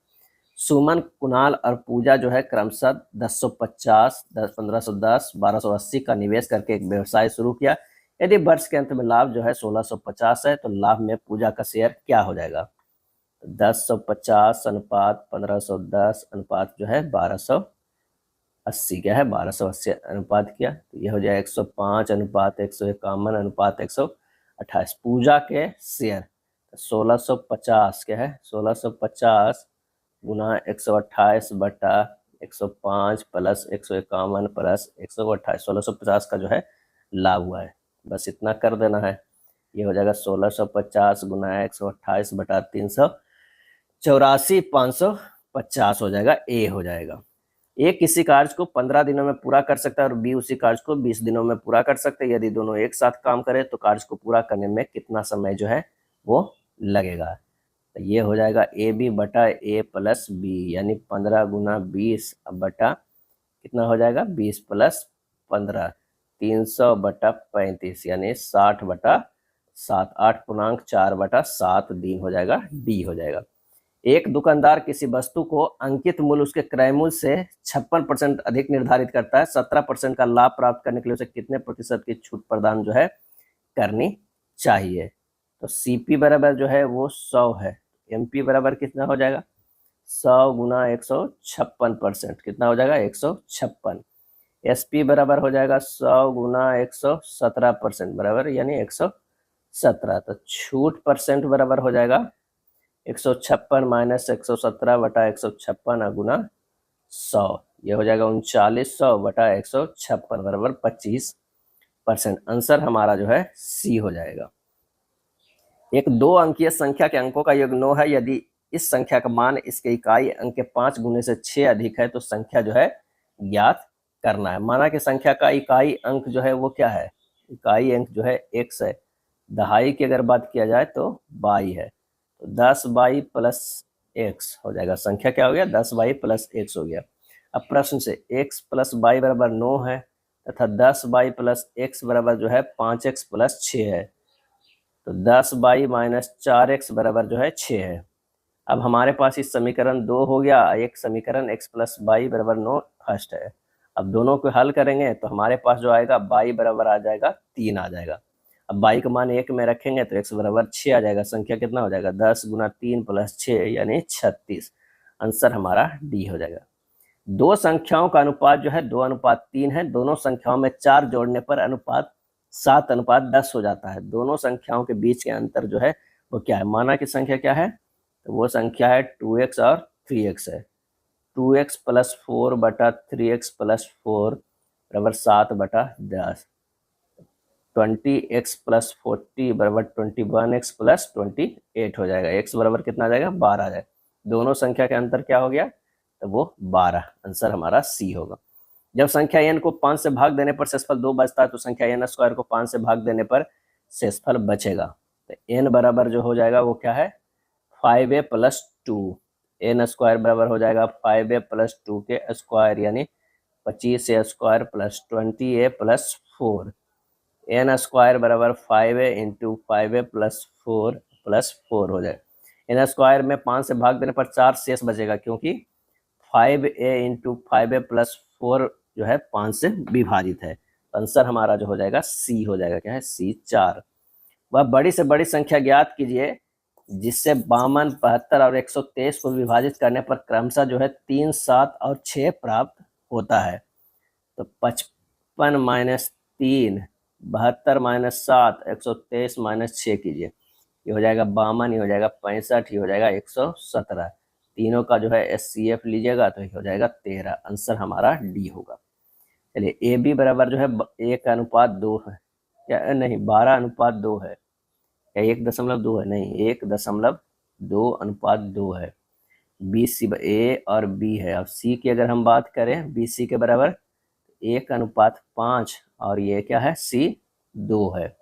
सुमन, कुणाल और पूजा जो है क्रमशः 1050, 1510, 1280 का निवेश करके एक व्यवसाय शुरू किया। यदि वर्ष के अंत में लाभ जो है 1650 है तो लाभ में पूजा का शेयर क्या हो जाएगा। 1050 अनुपात 1510 अनुपात जो है 1280, क्या है 1280 अनुपात किया तो यह हो जाएगा 105 अनुपात 151 अनुपात 128। पूजा के शेयर 1650, क्या है 1650 गुना 128 बटा 105 प्लस 151 प्लस 128, 1650 का जो है लाभ हुआ है। बस इतना कर देना है। ये हो जाएगा 1650 गुना 128 बटा 384, 550 हो जाएगा, ए हो जाएगा। ए किसी कार्य को 15 दिनों में पूरा कर सकता है और बी उसी कार्य को 20 दिनों में पूरा कर सकते हैं। यदि दोनों एक साथ काम करें तो कार्य को पूरा करने में कितना समय जो है वो लगेगा। तो ये हो जाएगा ए बी बटा ए प्लस बी, यानी 15 गुना 20 बटा कितना हो जाएगा 20 प्लस 15, 300 बटा 35 यानी 60/7, 8.4/7 दिन हो जाएगा, डी हो जाएगा। एक दुकानदार किसी वस्तु को अंकित मूल्य उसके क्रय मूल्य से 56% अधिक निर्धारित करता है। 17% का लाभ प्राप्त करने के लिए उसे कितने प्रतिशत की छूट प्रदान जो है करनी चाहिए। तो सीपी बराबर जो है वो 100 है। एमपी बराबर कितना हो जाएगा 100 गुना 156%, कितना हो जाएगा 156। एसपी बराबर हो जाएगा 100 गुना 117% बराबर यानी 117। तो छूट परसेंट बराबर हो जाएगा 156 माइनस 117 बटा 156 गुना 100, ये हो जाएगा 3900 बटा 156 बराबर 25%। आंसर हमारा जो है सी हो जाएगा। एक 2 अंकीय संख्या के अंकों का योग 9 है। यदि इस संख्या का मान इसके इकाई अंक के 5 गुने से 6 अधिक है तो संख्या जो है ज्ञात करना है। माना कि संख्या का इकाई अंक जो है वो क्या है, इकाई अंक जो है x है। दहाई की अगर बात किया जाए तो बाई है। तो 10 बाई प्लस एक्स हो जाएगा। संख्या क्या हो गया 10y प्लस एक्स हो गया। अब प्रश्न से x प्लस वाई बराबर 9 है तथा 10y प्लस एक्स बराबर जो है 5x प्लस 6 है। तो 10y माइनस 4x बराबर जो है 6 है। अब हमारे पास इस समीकरण 2 हो गया, एक समीकरण x प्लस वाई बराबर 9 फर्स्ट है। अब दोनों को हल करेंगे तो हमारे पास जो आएगा y बराबर आ जाएगा 3 आ जाएगा। अब y का मान 1 में रखेंगे तो x बराबर 6 आ जाएगा। संख्या कितना हो जाएगा 10 गुना 3 प्लस 6 यानी 36। आंसर हमारा डी हो जाएगा। दो संख्याओं का अनुपात जो है 2:3 है। दोनों संख्याओं में 4 जोड़ने पर अनुपात 7:10 हो जाता है। दोनों संख्याओं के बीच के अंतर जो है वो क्या है, माना कि संख्या क्या है, तो वो संख्या है 2x और 3x है। 2x प्लस 4 बटा 3x प्लस 4 बराबर 7/10। 20x प्लस 40 बराबर 21x प्लस 28 हो जाएगा। x बराबर कितना आ जाएगा 12 आ जाएगा। दोनों संख्या के अंतर क्या हो गया, तो वो 12। आंसर हमारा सी होगा। जब संख्या n को 5 से भाग देने पर शेषफल 2 बचता है तो संख्या n स्क्वायर को 5 से भाग देने पर शेषफल बचेगा। तो n बराबर जो हो जाएगा वो क्या है 5a प्लस 2। n स्क्वायर बराबर हो जाएगा 5a प्लस 2 के स्क्वायर यानी 25a square plus 20a plus 4। N square बराबर 5a इंटू 5a प्लस 4 हो जाए। एन स्क्वायर में 5 से भाग देने पर 4 शेष बचेगा क्योंकि 5a इंटू 5a प्लस 4 जो है 5 से विभाजित है। आंसर हमारा जो हो जाएगा सी हो जाएगा। क्या है सी 4। वह बड़ी से बड़ी संख्या ज्ञात कीजिए जिससे 52, 72 और 123 को विभाजित करने पर क्रमशः जो है 3, 7 और 6 प्राप्त होता है। तो 55 माइनस 3, 72 माइनस 7, 123 माइनस 6 कीजिए। ये हो जाएगा 52, ये हो जाएगा 65, ये हो जाएगा 117। तीनों का जो है SCF लीजिएगा तो ये हो जाएगा 13। आंसर हमारा डी होगा। चलिए ए बी बराबर जो है 1:2 है, क्या नहीं 12:2 है, क्या 1.2 है, नहीं 1.2:2 है। बी सी ए और बी है। अब सी की अगर हम बात करें बी सी के बराबर 1:5 और ये क्या है सी 2 है।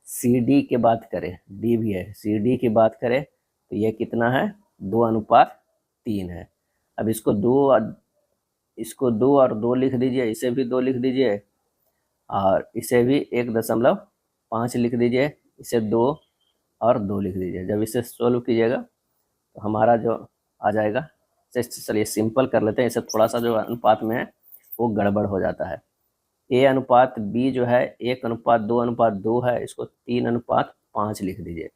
सी डी की बात करें डी भी है, सी डी की बात करें तो ये कितना है 2:3 है। अब इसको 2 और 2 लिख दीजिए, इसे भी 2 लिख दीजिए और इसे भी 1.5 लिख दीजिए, इसे 2 और 2 लिख दीजिए। जब इसे सोल्व कीजिएगा तो हमारा जो आ जाएगा, चलिए सिंपल कर लेते हैं, इसे थोड़ा सा जो अनुपात में है वो गड़बड़ हो जाता है। ए अनुपात बी जो है 1:2:2 है, इसको 3:5 लिख दीजिए।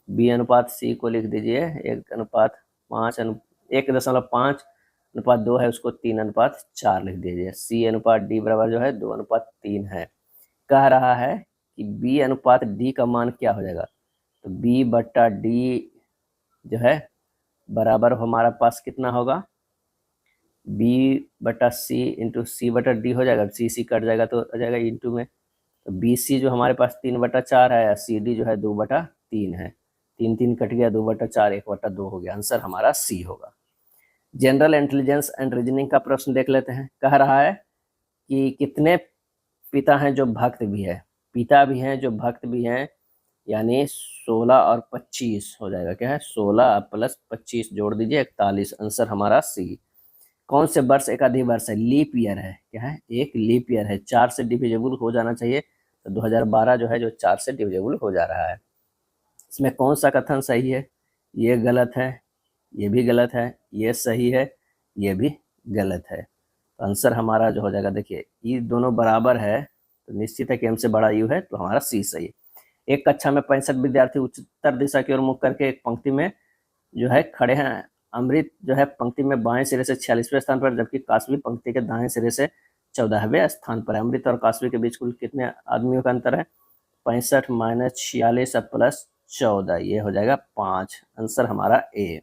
बी अनुपात सी को लिख दीजिए 1:5 है, उसको 3:4 लिख दीजिए। सी अनुपात डी बराबर जो है 2:3 है। कह रहा है कि बी अनुपात डी का मान क्या हो जाएगा, तो बी बट्टा डी जो है बराबर हमारे पास कितना होगा बी बटा सी इंटू सी बटा डी हो जाएगा। सी सी कट जाएगा तो आ जाएगा इंटू में, तो बी सी जो हमारे पास 3/4 है, सी डी जो है 2/3 है। 3 कट गया, 2/4 1/2 हो गया। आंसर हमारा सी होगा। जनरल इंटेलिजेंस एंड रीजनिंग का प्रश्न देख लेते हैं। कह रहा है कि कितने पिता हैं जो भक्त भी है, पिता भी हैं जो भक्त भी हैं, यानी 16 और 25 हो जाएगा। क्या है 16 प्लस 25 जोड़ दीजिए 41। आंसर हमारा सी। कौन से वर्ष एक अधिक वर्ष है, लीप ईयर है। क्या है एक लीप ईयर है, 4 से डिविजिबल हो जाना चाहिए, तो 2012 जो है जो 4 से डिविजिबल हो जा रहा है। इसमें कौन सा कथन सही है, ये गलत है, ये भी गलत है, ये सही है, ये भी गलत है। तो आंसर हमारा जो हो जाएगा, देखिए ये दोनों बराबर है तो निश्चित है कि m से बड़ा u है, तो हमारा सी सही है। एक कक्षा में 65 विद्यार्थी उत्तर दिशा की ओर मुख करके एक पंक्ति में जो है खड़े हैं। अमृत जो है पंक्ति में बाएं सिरे से 46वें स्थान पर, जबकि काशवी पंक्ति के दाएं सिरे से 14वें स्थान पर है। अमृत और काशवी के बीच कुल कितने आदमियों का अंतर है, 65 माइनस 46 प्लस 14, ये हो जाएगा 5। आंसर हमारा ए।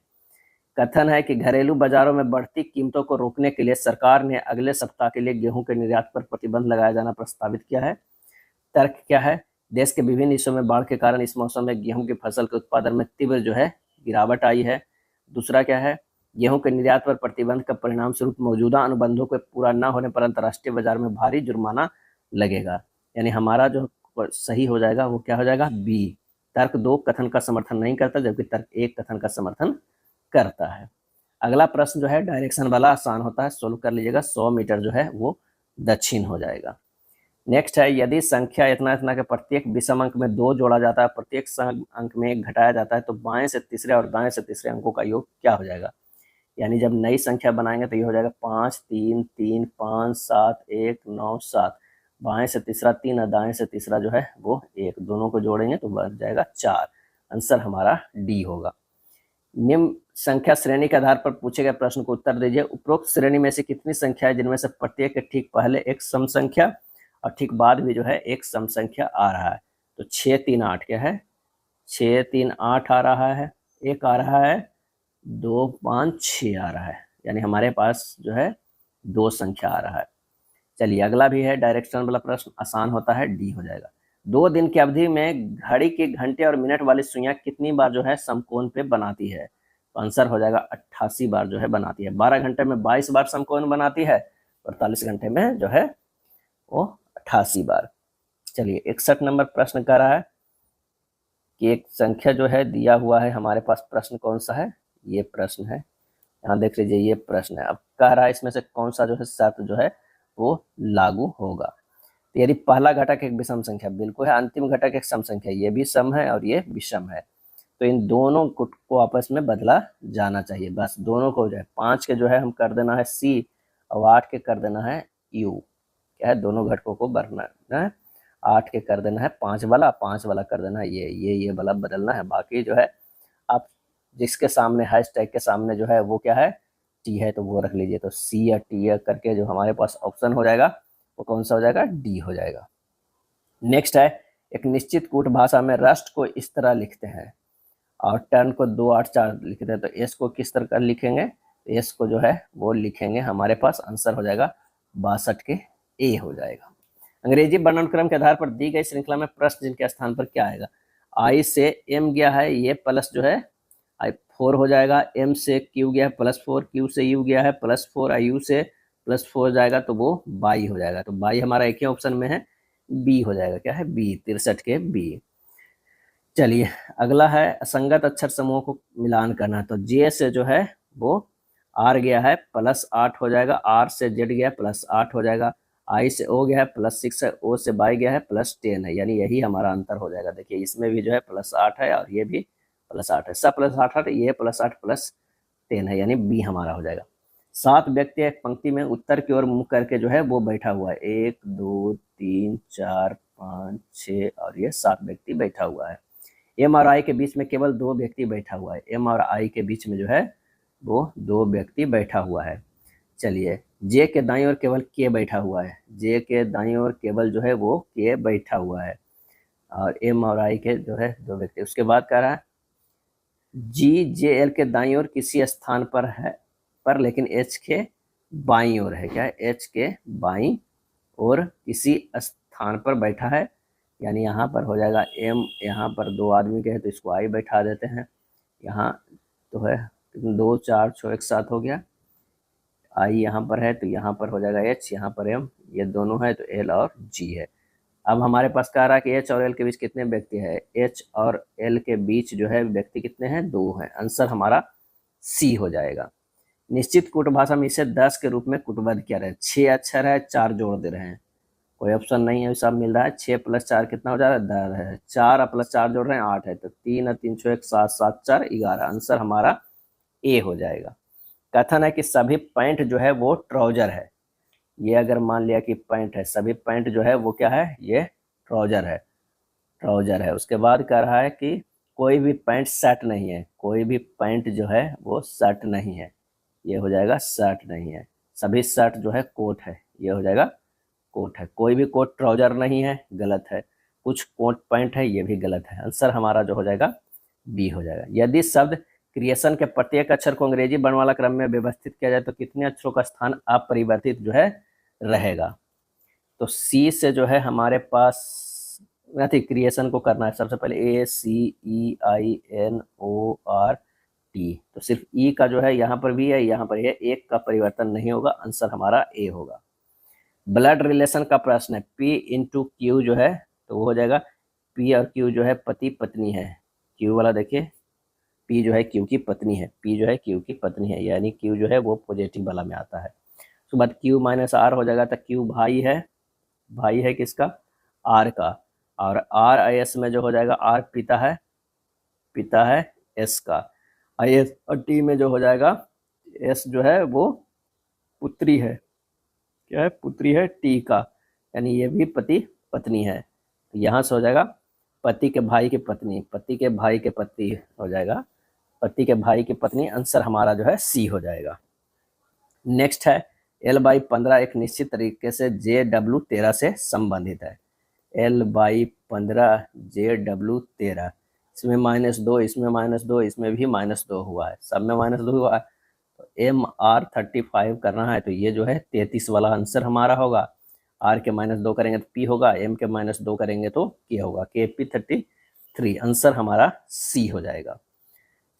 कथन है कि घरेलू बाजारों में बढ़ती कीमतों को रोकने के लिए सरकार ने अगले सप्ताह के लिए गेहूं के निर्यात पर प्रतिबंध लगाया जाना प्रस्तावित किया है। तर्क क्या है, देश के विभिन्न हिस्सों में बाढ़ के कारण इस मौसम में गेहूं की फसल के उत्पादन में तीव्र जो है गिरावट आई है। दूसरा क्या है, गेहूं के निर्यात पर प्रतिबंध का परिणाम स्वरूप मौजूदा अनुबंधों के पूरा न होने पर अंतर्राष्ट्रीय बाजार में भारी जुर्माना लगेगा। यानी हमारा जो सही हो जाएगा वो क्या हो जाएगा बी। तर्क 2 कथन का समर्थन नहीं करता, जबकि तर्क 1 कथन का समर्थन करता है। अगला प्रश्न जो है डायरेक्शन वाला आसान होता है, सोल्व कर लीजिएगा। 100 मीटर जो है वो दक्षिण हो जाएगा। नेक्स्ट है, यदि संख्या इतना इतना के प्रत्येक विषम अंक में 2 जोड़ा जाता है, प्रत्येक अंक में 1 घटाया जाता है, तो बाएं से तीसरे और दाएं से तीसरे अंकों का योग क्या हो जाएगा। यानी जब नई संख्या बनाएंगे तो ये हो जाएगा 5 3 3 5 7 1 9 7। बाएं से तीसरा 3 और दाएं से तीसरा जो है वो 1, दोनों को जोड़ेंगे तो बन जाएगा 4। आंसर हमारा डी होगा। निम्न संख्या श्रेणी के आधार पर पूछे गए प्रश्न को उत्तर दीजिए। उपरोक्त श्रेणी में से कितनी संख्या है जिनमें से प्रत्येक के ठीक पहले एक सम संख्या और ठीक बाद भी जो है एक सम संख्या आ रहा है। तो 6 3 8 क्या है, 6 3 8 आ रहा है, एक आ रहा है, 2 5 6 आ रहा है, यानी हमारे पास जो है 2 संख्या आ रहा है। चलिए अगला भी है डायरेक्शन वाला प्रश्न, आसान होता है, डी हो जाएगा। 2 दिन की अवधि में घड़ी के घंटे और मिनट वाली सुइयां कितनी बार जो है समकोण पे बनाती है। तो आंसर हो जाएगा 88 बार जो है बनाती है। 12 घंटे में 22 बार समकोण बनाती है, 48 घंटे में जो है वो 88 बार। चलिए 61 नंबर प्रश्न कर रहा है कि एक संख्या जो है दिया हुआ है हमारे पास, प्रश्न कौन सा है, ये प्रश्न है, यहाँ देख लीजिए ये प्रश्न है। अब कह रहा है इसमें से कौन सा जो है शर्त जो है वो लागू होगा। तो यदि पहला घटक एक विषम संख्या, बिल्कुल है, अंतिम घटक एक सम संख्या, ये भी सम है और ये विषम है, तो इन दोनों को आपस में बदला जाना चाहिए। बस दोनों को जो है 5 के जो है हम कर देना है सी और 8 के कर देना है यू। क्या है, दोनों घटकों को बढ़ना है, 8 के कर देना है 5 वाला, 5 वाला कर देना है ये वाला बदलना है। बाकी जो है आप जिसके सामने हैशटैग के सामने जो है वो क्या है, टी है, तो वो रख लीजिए। तो सी या टी या करके जो हमारे पास ऑप्शन हो जाएगा वो कौन सा हो जाएगा, डी हो जाएगा। नेक्स्ट है, एक निश्चित कूट भाषा में राष्ट्र को इस तरह लिखते हैं और टर्न को 2 8 4 लिखते हैं, तो एस को किस तरह लिखेंगे, एस को जो है वो लिखेंगे हमारे पास, आंसर हो जाएगा 62 के ए हो जाएगा। अंग्रेजी वर्णक्रम के आधार पर दी गई श्रृंखला में प्रश्न जिनके स्थान पर क्या आएगा। आई से एम गया है, ये प्लस जो है आई 4 हो जाएगा, एम से क्यू गया है +4, क्यू से यू गया है +4, आई यू से +4 जाएगा तो वो बाई हो जाएगा। तो बाई हमारा एक ही ऑप्शन में है, बी हो जाएगा। क्या है, बी, 63 के बी। चलिए अगला है असंगत अक्षर समूहों को मिलान करना। तो जे से जो है वो आर गया है +8 हो जाएगा, आर से जेड गया है +8 हो जाएगा, आई से ओ गया है +6 है, ओ से बाई गया है +10 है, यानी यही हमारा अंतर हो जाएगा। देखिए इसमें भी जो है +8 है और ये भी +8 है, सब +8 ये +8 +10 है, यानी बी हमारा हो जाएगा। 7 व्यक्ति एक पंक्ति में उत्तर की ओर मुंह करके जो है वो बैठा हुआ है, 1 2 3 4 5 6 और ये 7 व्यक्ति बैठा हुआ है। एम और आई के बीच में केवल 2 व्यक्ति बैठा हुआ है, एम और आई के बीच में जो है वो 2 व्यक्ति बैठा हुआ है। चलिए जे के दाईं ओर केवल के बैठा हुआ है, जे के दाईं ओर केवल जो है वो के बैठा हुआ है और एम और आई के जो है 2 व्यक्ति। उसके बाद कह रहा है जी जे एल के दाईं ओर किसी स्थान पर है, पर लेकिन एच के बाईं ओर है। क्या है, एच के बाईं ओर किसी स्थान पर बैठा है, यानी यहाँ पर हो जाएगा एम, यहाँ पर 2 आदमी के हैं तो इसको आई बैठा देते हैं, यहाँ तो है 2 4 6 एक साथ हो गया, आई यहाँ पर है तो यहाँ पर हो जाएगा एच, यहाँ पर एम, ये दोनों है तो एल और जी है। अब हमारे पास कह रहा है कि एच और एल के बीच कितने व्यक्ति है, एच और एल के बीच जो है व्यक्ति कितने हैं, 2 हैं, आंसर हमारा सी हो जाएगा। निश्चित कूट भाषा में इसे 10 के रूप में कूटबद्ध किया रहे, 6 अक्षर है, 4 जोड़ दे रहे हैं, कोई ऑप्शन नहीं है, सब मिल रहा है। 6 + 4 कितना हो जा रहा है, 10 है, 4 + 4 जोड़ रहे हैं 8 है, तो 3 और 3 6 1 7 7 4 11, आंसर हमारा ए हो जाएगा। कथन है कि सभी पैंट जो है वो ट्राउजर है, ये अगर मान लिया कि पैंट है, सभी पैंट जो है वो क्या है, ये ट्राउजर है, ट्राउजर है। उसके बाद कह रहा है कि कोई भी पैंट शर्ट नहीं है, कोई भी पैंट जो है वो शर्ट नहीं है, ये हो जाएगा शर्ट नहीं है। सभी शर्ट जो है कोट है, ये हो जाएगा कोट है। कोई भी कोट ट्राउजर नहीं है, गलत है। कुछ कोट पैंट है, ये भी गलत है। आंसर हमारा जो हो जाएगा बी हो जाएगा। यदि शब्द क्रिएशन के प्रत्येक अक्षर को अंग्रेजी वर्णमाला क्रम में व्यवस्थित किया जाए तो कितने अक्षरों का स्थान अपरिवर्तित जो है रहेगा। तो सी से जो है हमारे पास क्रिएशन को करना है, सबसे पहले ACEINORT, तो सिर्फ ई का जो है यहाँ पर भी है, यहाँ पर है, एक का परिवर्तन नहीं होगा, आंसर हमारा ए होगा। ब्लड रिलेशन का प्रश्न है, P × Q जो है तो वो हो जाएगा P और Q जो है पति पत्नी है, Q वाला देखिए पी जो है क्यू की पत्नी है, पी जो है क्यू की पत्नी है, यानी क्यू जो है वो पॉजिटिव वाला में आता है। उसके बाद क्यू माइनस आर हो जाएगा, तो क्यू भाई है किसका, आर का, और आर आई एस में जो हो जाएगा, आर पिता है एस का, आई एस और टी में जो हो जाएगा, एस जो है वो पुत्री है, क्या है, पुत्री है टी का, यानी ये भी पति पत्नी है। तो यहाँ से हो जाएगा पति के भाई की पत्नी, पति के भाई के पति हो जाएगा, पति के भाई की पत्नी, आंसर हमारा जो है सी हो जाएगा। नेक्स्ट है L/15 एक निश्चित तरीके से JW13 से संबंधित है। L/15 JW13, इसमें -2, इसमें -2, इसमें भी -2 हुआ है, सब में -2 हुआ है। तो MR35 करना है, तो ये जो है 33 वाला आंसर हमारा होगा। R के -2 करेंगे तो P होगा, M के -2 करेंगे तो K होगा, KP33, आंसर हमारा C हो जाएगा।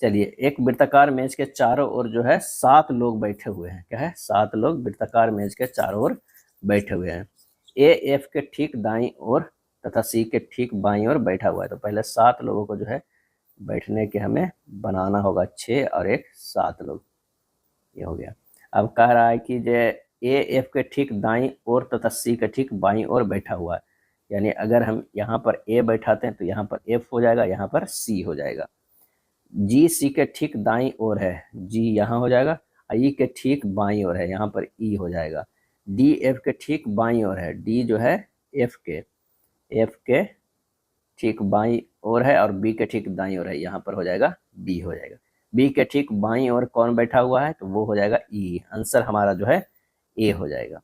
चलिए, एक वृत्ताकार मेज के चारों ओर जो है 7 लोग बैठे हुए हैं, क्या है, 7 लोग वृत्ताकार मेज के चारों ओर बैठे हुए हैं। A F के ठीक दाईं ओर तथा C के ठीक बाईं ओर बैठा हुआ है। तो पहले 7 लोगों को जो है बैठने के हमें बनाना होगा, 6 और 1 7 लोग, ये हो गया। अब कह रहा है कि जो A F के ठीक दाईं ओर तथा C के ठीक बाईं ओर बैठा हुआ है, यानी अगर हम यहाँ पर A बैठाते हैं तो यहाँ पर F हो जाएगा, यहाँ पर C हो जाएगा। जी सी के ठीक दाईं ओर है, जी यहाँ हो जाएगा, ई के ठीक बाईं ओर है, यहाँ पर ई हो जाएगा। डी एफ के ठीक बाईं ओर है, डी जो है एफ के ठीक बाईं ओर है, और बी के ठीक दाईं ओर है, यहाँ पर हो जाएगा बी हो जाएगा। बी के ठीक बाईं ओर कौन बैठा हुआ है, तो वो हो जाएगा ई, आंसर हमारा जो है ए हो जाएगा।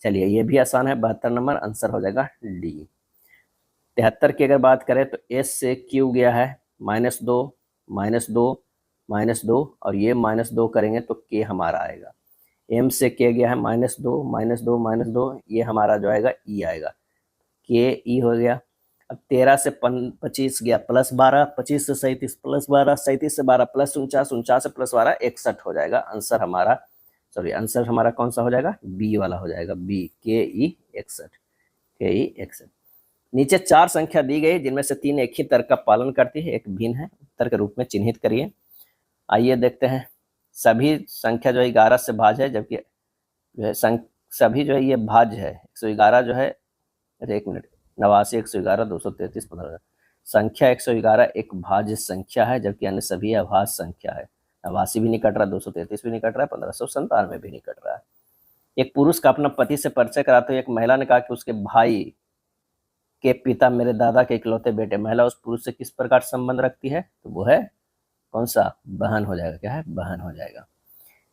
चलिए, ये भी आसान है, 72 नंबर, आंसर हो जाएगा डी। 73 की अगर बात करें तो एस से क्यू गया है -2 -2 और ये -2 करेंगे तो के हमारा आएगा। एम से के गया है -2 ये हमारा जो आएगा ई आएगा, के ई हो गया। अब 13 से 25 गया +12, 25 से 37 +12, 37 से 12 +49, 49 से +12 61 हो जाएगा, आंसर हमारा, सॉरी, आंसर हमारा कौन सा हो जाएगा, बी वाला हो जाएगा, बी, के ई 61। नीचे 4 संख्या दी गई जिनमें से 3 एक ही तर्क का पालन करती है, एक भिन्न है, उत्तर के रूप में चिन्हित करिए। आइए देखते हैं। सभी संख्या जो है 11 से भाज्य है, जबकि जो है सभी जो है ये भाज्य है। 111 जो है, एक मिनट, 89, 111, 233, 15, संख्या 111 एक भाज्य संख्या है, जबकि अन्य सभी अभाज्य संख्या है। 89 भी नहीं कट रहा, 233 भी नहीं कट रहा है, 1597 भी नहीं कट रहा है। एक पुरुष का अपना पति से परिचय कराते हुए एक महिला ने कहा कि उसके भाई के पिता मेरे दादा के इकलौते बेटे। महिला उस पुरुष से किस प्रकार संबंध रखती है, तो वो है कौन सा, बहन हो जाएगा, क्या है, बहन हो जाएगा।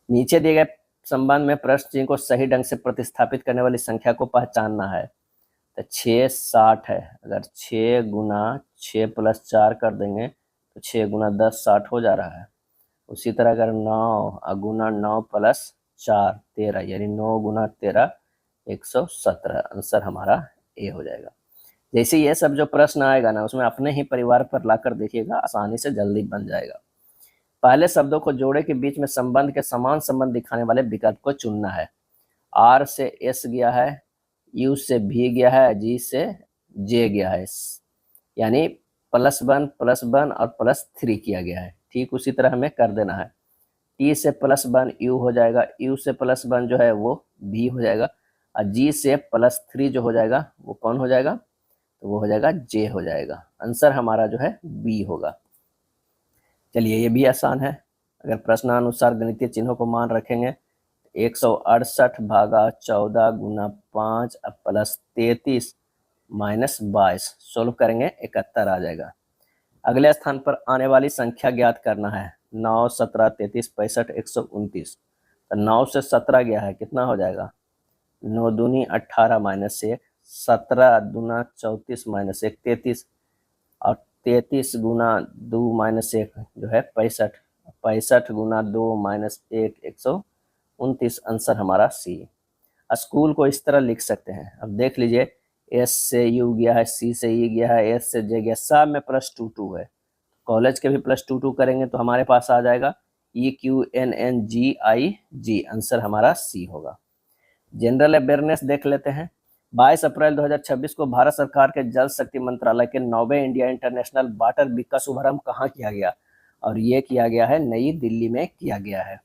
नीचे दिए गए संबंध में प्रश्न चिन्ह को सही ढंग से प्रतिस्थापित करने वाली संख्या को पहचानना है। तो 6 60 है, अगर 6 गुना 6 + 4 कर देंगे तो 6 गुना 10 60 हो जा रहा है। उसी तरह अगर 9 गुना 9 + 4 13, यानी 9 गुना 13 117, आंसर हमारा ए हो जाएगा। जैसे ये सब जो प्रश्न आएगा ना, उसमें अपने ही परिवार पर लाकर देखिएगा, आसानी से जल्दी बन जाएगा। पहले शब्दों को जोड़े के बीच में संबंध के समान संबंध दिखाने वाले विकल्प को चुनना है। आर से एस गया है, यू से भी गया है, जी से जे गया है, यानी +1 और +3 किया गया है। ठीक उसी तरह हमें कर देना है। टी से +1 यू हो जाएगा, यू से +1 जो है वो भी हो जाएगा, और जी से +3 जो हो जाएगा वो कौन हो जाएगा, तो वो हो जाएगा जे हो जाएगा, आंसर हमारा जो है बी होगा। चलिए, ये भी आसान है। अगर प्रश्नानुसार गणितीय चिन्हों को मान रखेंगे, 168 भागा 14 गुना 5 +33 -22, सोल्व करेंगे 71 आ जाएगा। अगले स्थान पर आने वाली संख्या ज्ञात करना है। 9 17 33 65 129, तो 9 से 17 गया है, कितना हो जाएगा, 9 दूनी 18 -1, 17 दूना 34 -1 33, और 33 गुना 2 -1 जो है 65, 65 गुना 2 -1 129, आंसर हमारा सी। स्कूल को इस तरह लिख सकते हैं। अब देख लीजिए, एस से यू गया है, सी से ई गया है, एस से जे गया, सब में +2 है। कॉलेज के भी +2 करेंगे तो हमारे पास आ जाएगा EQNNGIG, आंसर हमारा सी होगा। जनरल अवेयरनेस देख लेते हैं। 22 अप्रैल 2026 को भारत सरकार के जल शक्ति मंत्रालय के 9वें इंडिया इंटरनेशनल वाटर वीक का शुभारंभ कहाँ किया गया। और ये किया गया है नई दिल्ली में किया गया है।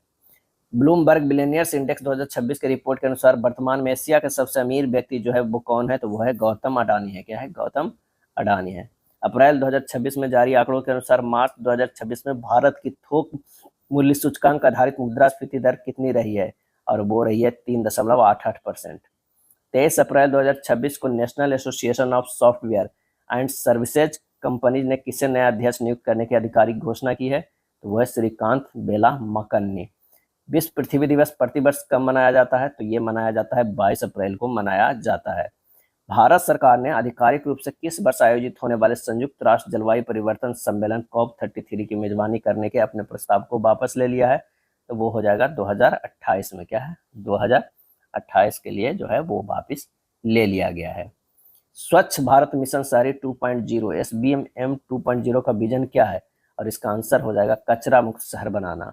ब्लूमबर्ग बिलियनियर्स इंडेक्स 2026 के रिपोर्ट के अनुसार वर्तमान में एशिया के सबसे अमीर व्यक्ति जो है वो कौन है, तो वो है गौतम अडानी है। क्या है? गौतम अडानी है। अप्रैल 2026 में जारी आंकड़ों के अनुसार मार्च 2026 में भारत की थोक मूल्य सूचकांक आधारित मुद्रास्फीति दर कितनी रही है, और वो रही है 3.88%। 23 अप्रैल 2026 को national association of software and services companies ने किसे नया अध्यक्ष नियुक्त करने की आधिकारिक घोषणा की है, तो वह श्रीकांत बेलामकन्नी। विश्व पृथ्वी दिवस प्रतिवर्ष कब मनाया जाता है, तो ये मनाया जाता है 22 अप्रैल को मनाया जाता है। भारत सरकार ने आधिकारिक रूप से किस वर्ष आयोजित होने वाले संयुक्त राष्ट्र जलवायु परिवर्तन सम्मेलन COP33 की मेजबानी करने के अपने प्रस्ताव को वापस ले लिया है, तो वो हो जाएगा 2028 में। क्या है? 2028 के लिए जो है वो वापस ले लिया गया है। स्वच्छ भारत मिशन शहरी 2.0 SBM 2.0 का विजन क्या है, और इसका आंसर हो जाएगा कचरा मुक्त शहर बनाना।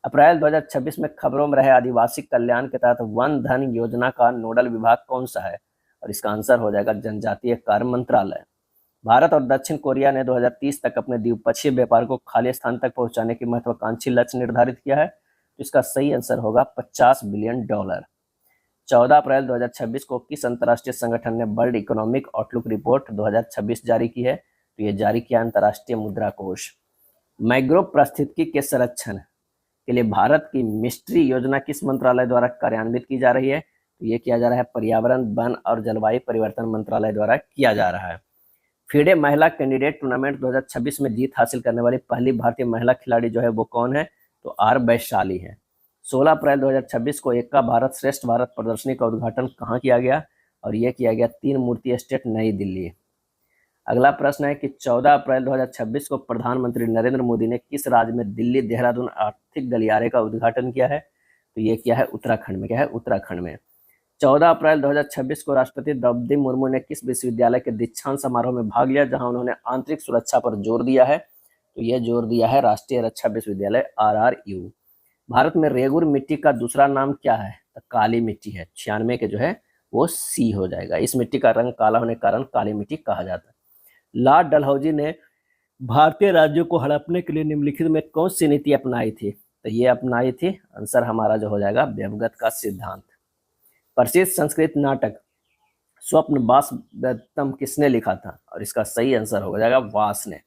अप्रैल 2026 में खबरों में रहे आदिवासी कल्याण के तहत वन धन योजना का नोडल विभाग कौन सा है, और इसका आंसर हो जाएगा जनजातीय कार्य मंत्रालय। भारत और दक्षिण कोरिया ने 2030 तक अपने द्विपक्षीय व्यापार को खाली स्थान तक पहुंचाने की महत्वाकांक्षी लक्ष्य निर्धारित किया है, तो इसका सही आंसर होगा $50 बिलियन। 14 अप्रैल 2026 को किस अंतर्राष्ट्रीय संगठन ने वर्ल्ड इकोनॉमिक आउटलुक रिपोर्ट 2026 जारी की है, तो ये जारी किया अंतर्राष्ट्रीय मुद्रा कोष। मैंग्रोव पारिस्थितिकी के संरक्षण के लिए भारत की मिस्ट्री योजना किस मंत्रालय द्वारा कार्यान्वित की जा रही है, तो ये किया जा रहा है पर्यावरण, वन और जलवायु परिवर्तन मंत्रालय द्वारा किया जा रहा है। फीडे महिला कैंडिडेट टूर्नामेंट 2026 में जीत हासिल करने वाली पहली भारतीय महिला खिलाड़ी जो है वो कौन है, तो आर वैशाली है। 16 अप्रैल 2026 को एका भारत श्रेष्ठ भारत प्रदर्शनी का उद्घाटन कहाँ किया गया, और यह किया गया 3 मूर्ति एस्टेट नई दिल्ली। अगला प्रश्न है कि 14 अप्रैल 2026 को प्रधानमंत्री नरेंद्र मोदी ने किस राज्य में दिल्ली देहरादून आर्थिक गलियारे का उद्घाटन किया है, तो ये किया है उत्तराखंड में। क्या है? उत्तराखंड में। 14 अप्रैल 2026 को राष्ट्रपति द्रौपदी मुर्मू ने किस विश्वविद्यालय के दीक्षांत समारोह में भाग लिया जहां उन्होंने आंतरिक सुरक्षा पर जोर दिया है, तो यह जोर दिया है राष्ट्रीय रक्षा विश्वविद्यालय RRU। भारत में रेगुर मिट्टी का दूसरा नाम क्या है, तो काली मिट्टी है। 96 के जो है वो C हो जाएगा। इस मिट्टी का रंग काला होने के कारण काली मिट्टी कहा जाता है। लॉर्ड डलहौजी ने भारतीय राज्यों को हड़पने के लिए निम्नलिखित में कौन सी नीति अपनाई थी, तो ये अपनाई थी, आंसर हमारा जो हो जाएगा व्यवगत का सिद्धांत। प्रसिद्ध संस्कृत नाटक स्वप्न वासव्यतम किसने लिखा था, और इसका सही आंसर हो जाएगा वास ने।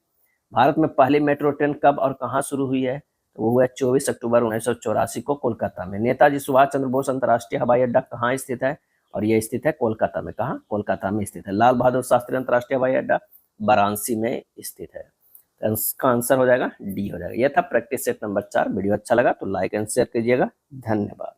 भारत में पहली मेट्रो ट्रेन कब और कहाँ शुरू हुई है, तो वो हुआ 24 अक्टूबर 1984 को कोलकाता में। नेताजी सुभाष चंद्र बोस अंतर्राष्ट्रीय हवाई अड्डा कहाँ स्थित है, और यह स्थित है कोलकाता में। कहाँ? कोलकाता में स्थित है। लाल बहादुर शास्त्री अंतर्राष्ट्रीय हवाई अड्डा वाराणसी में स्थित है। तो इसका आंसर हो जाएगा D हो जाएगा। यह था प्रैक्टिस सेट नंबर 4। वीडियो अच्छा लगा तो लाइक एंड शेयर कीजिएगा। धन्यवाद।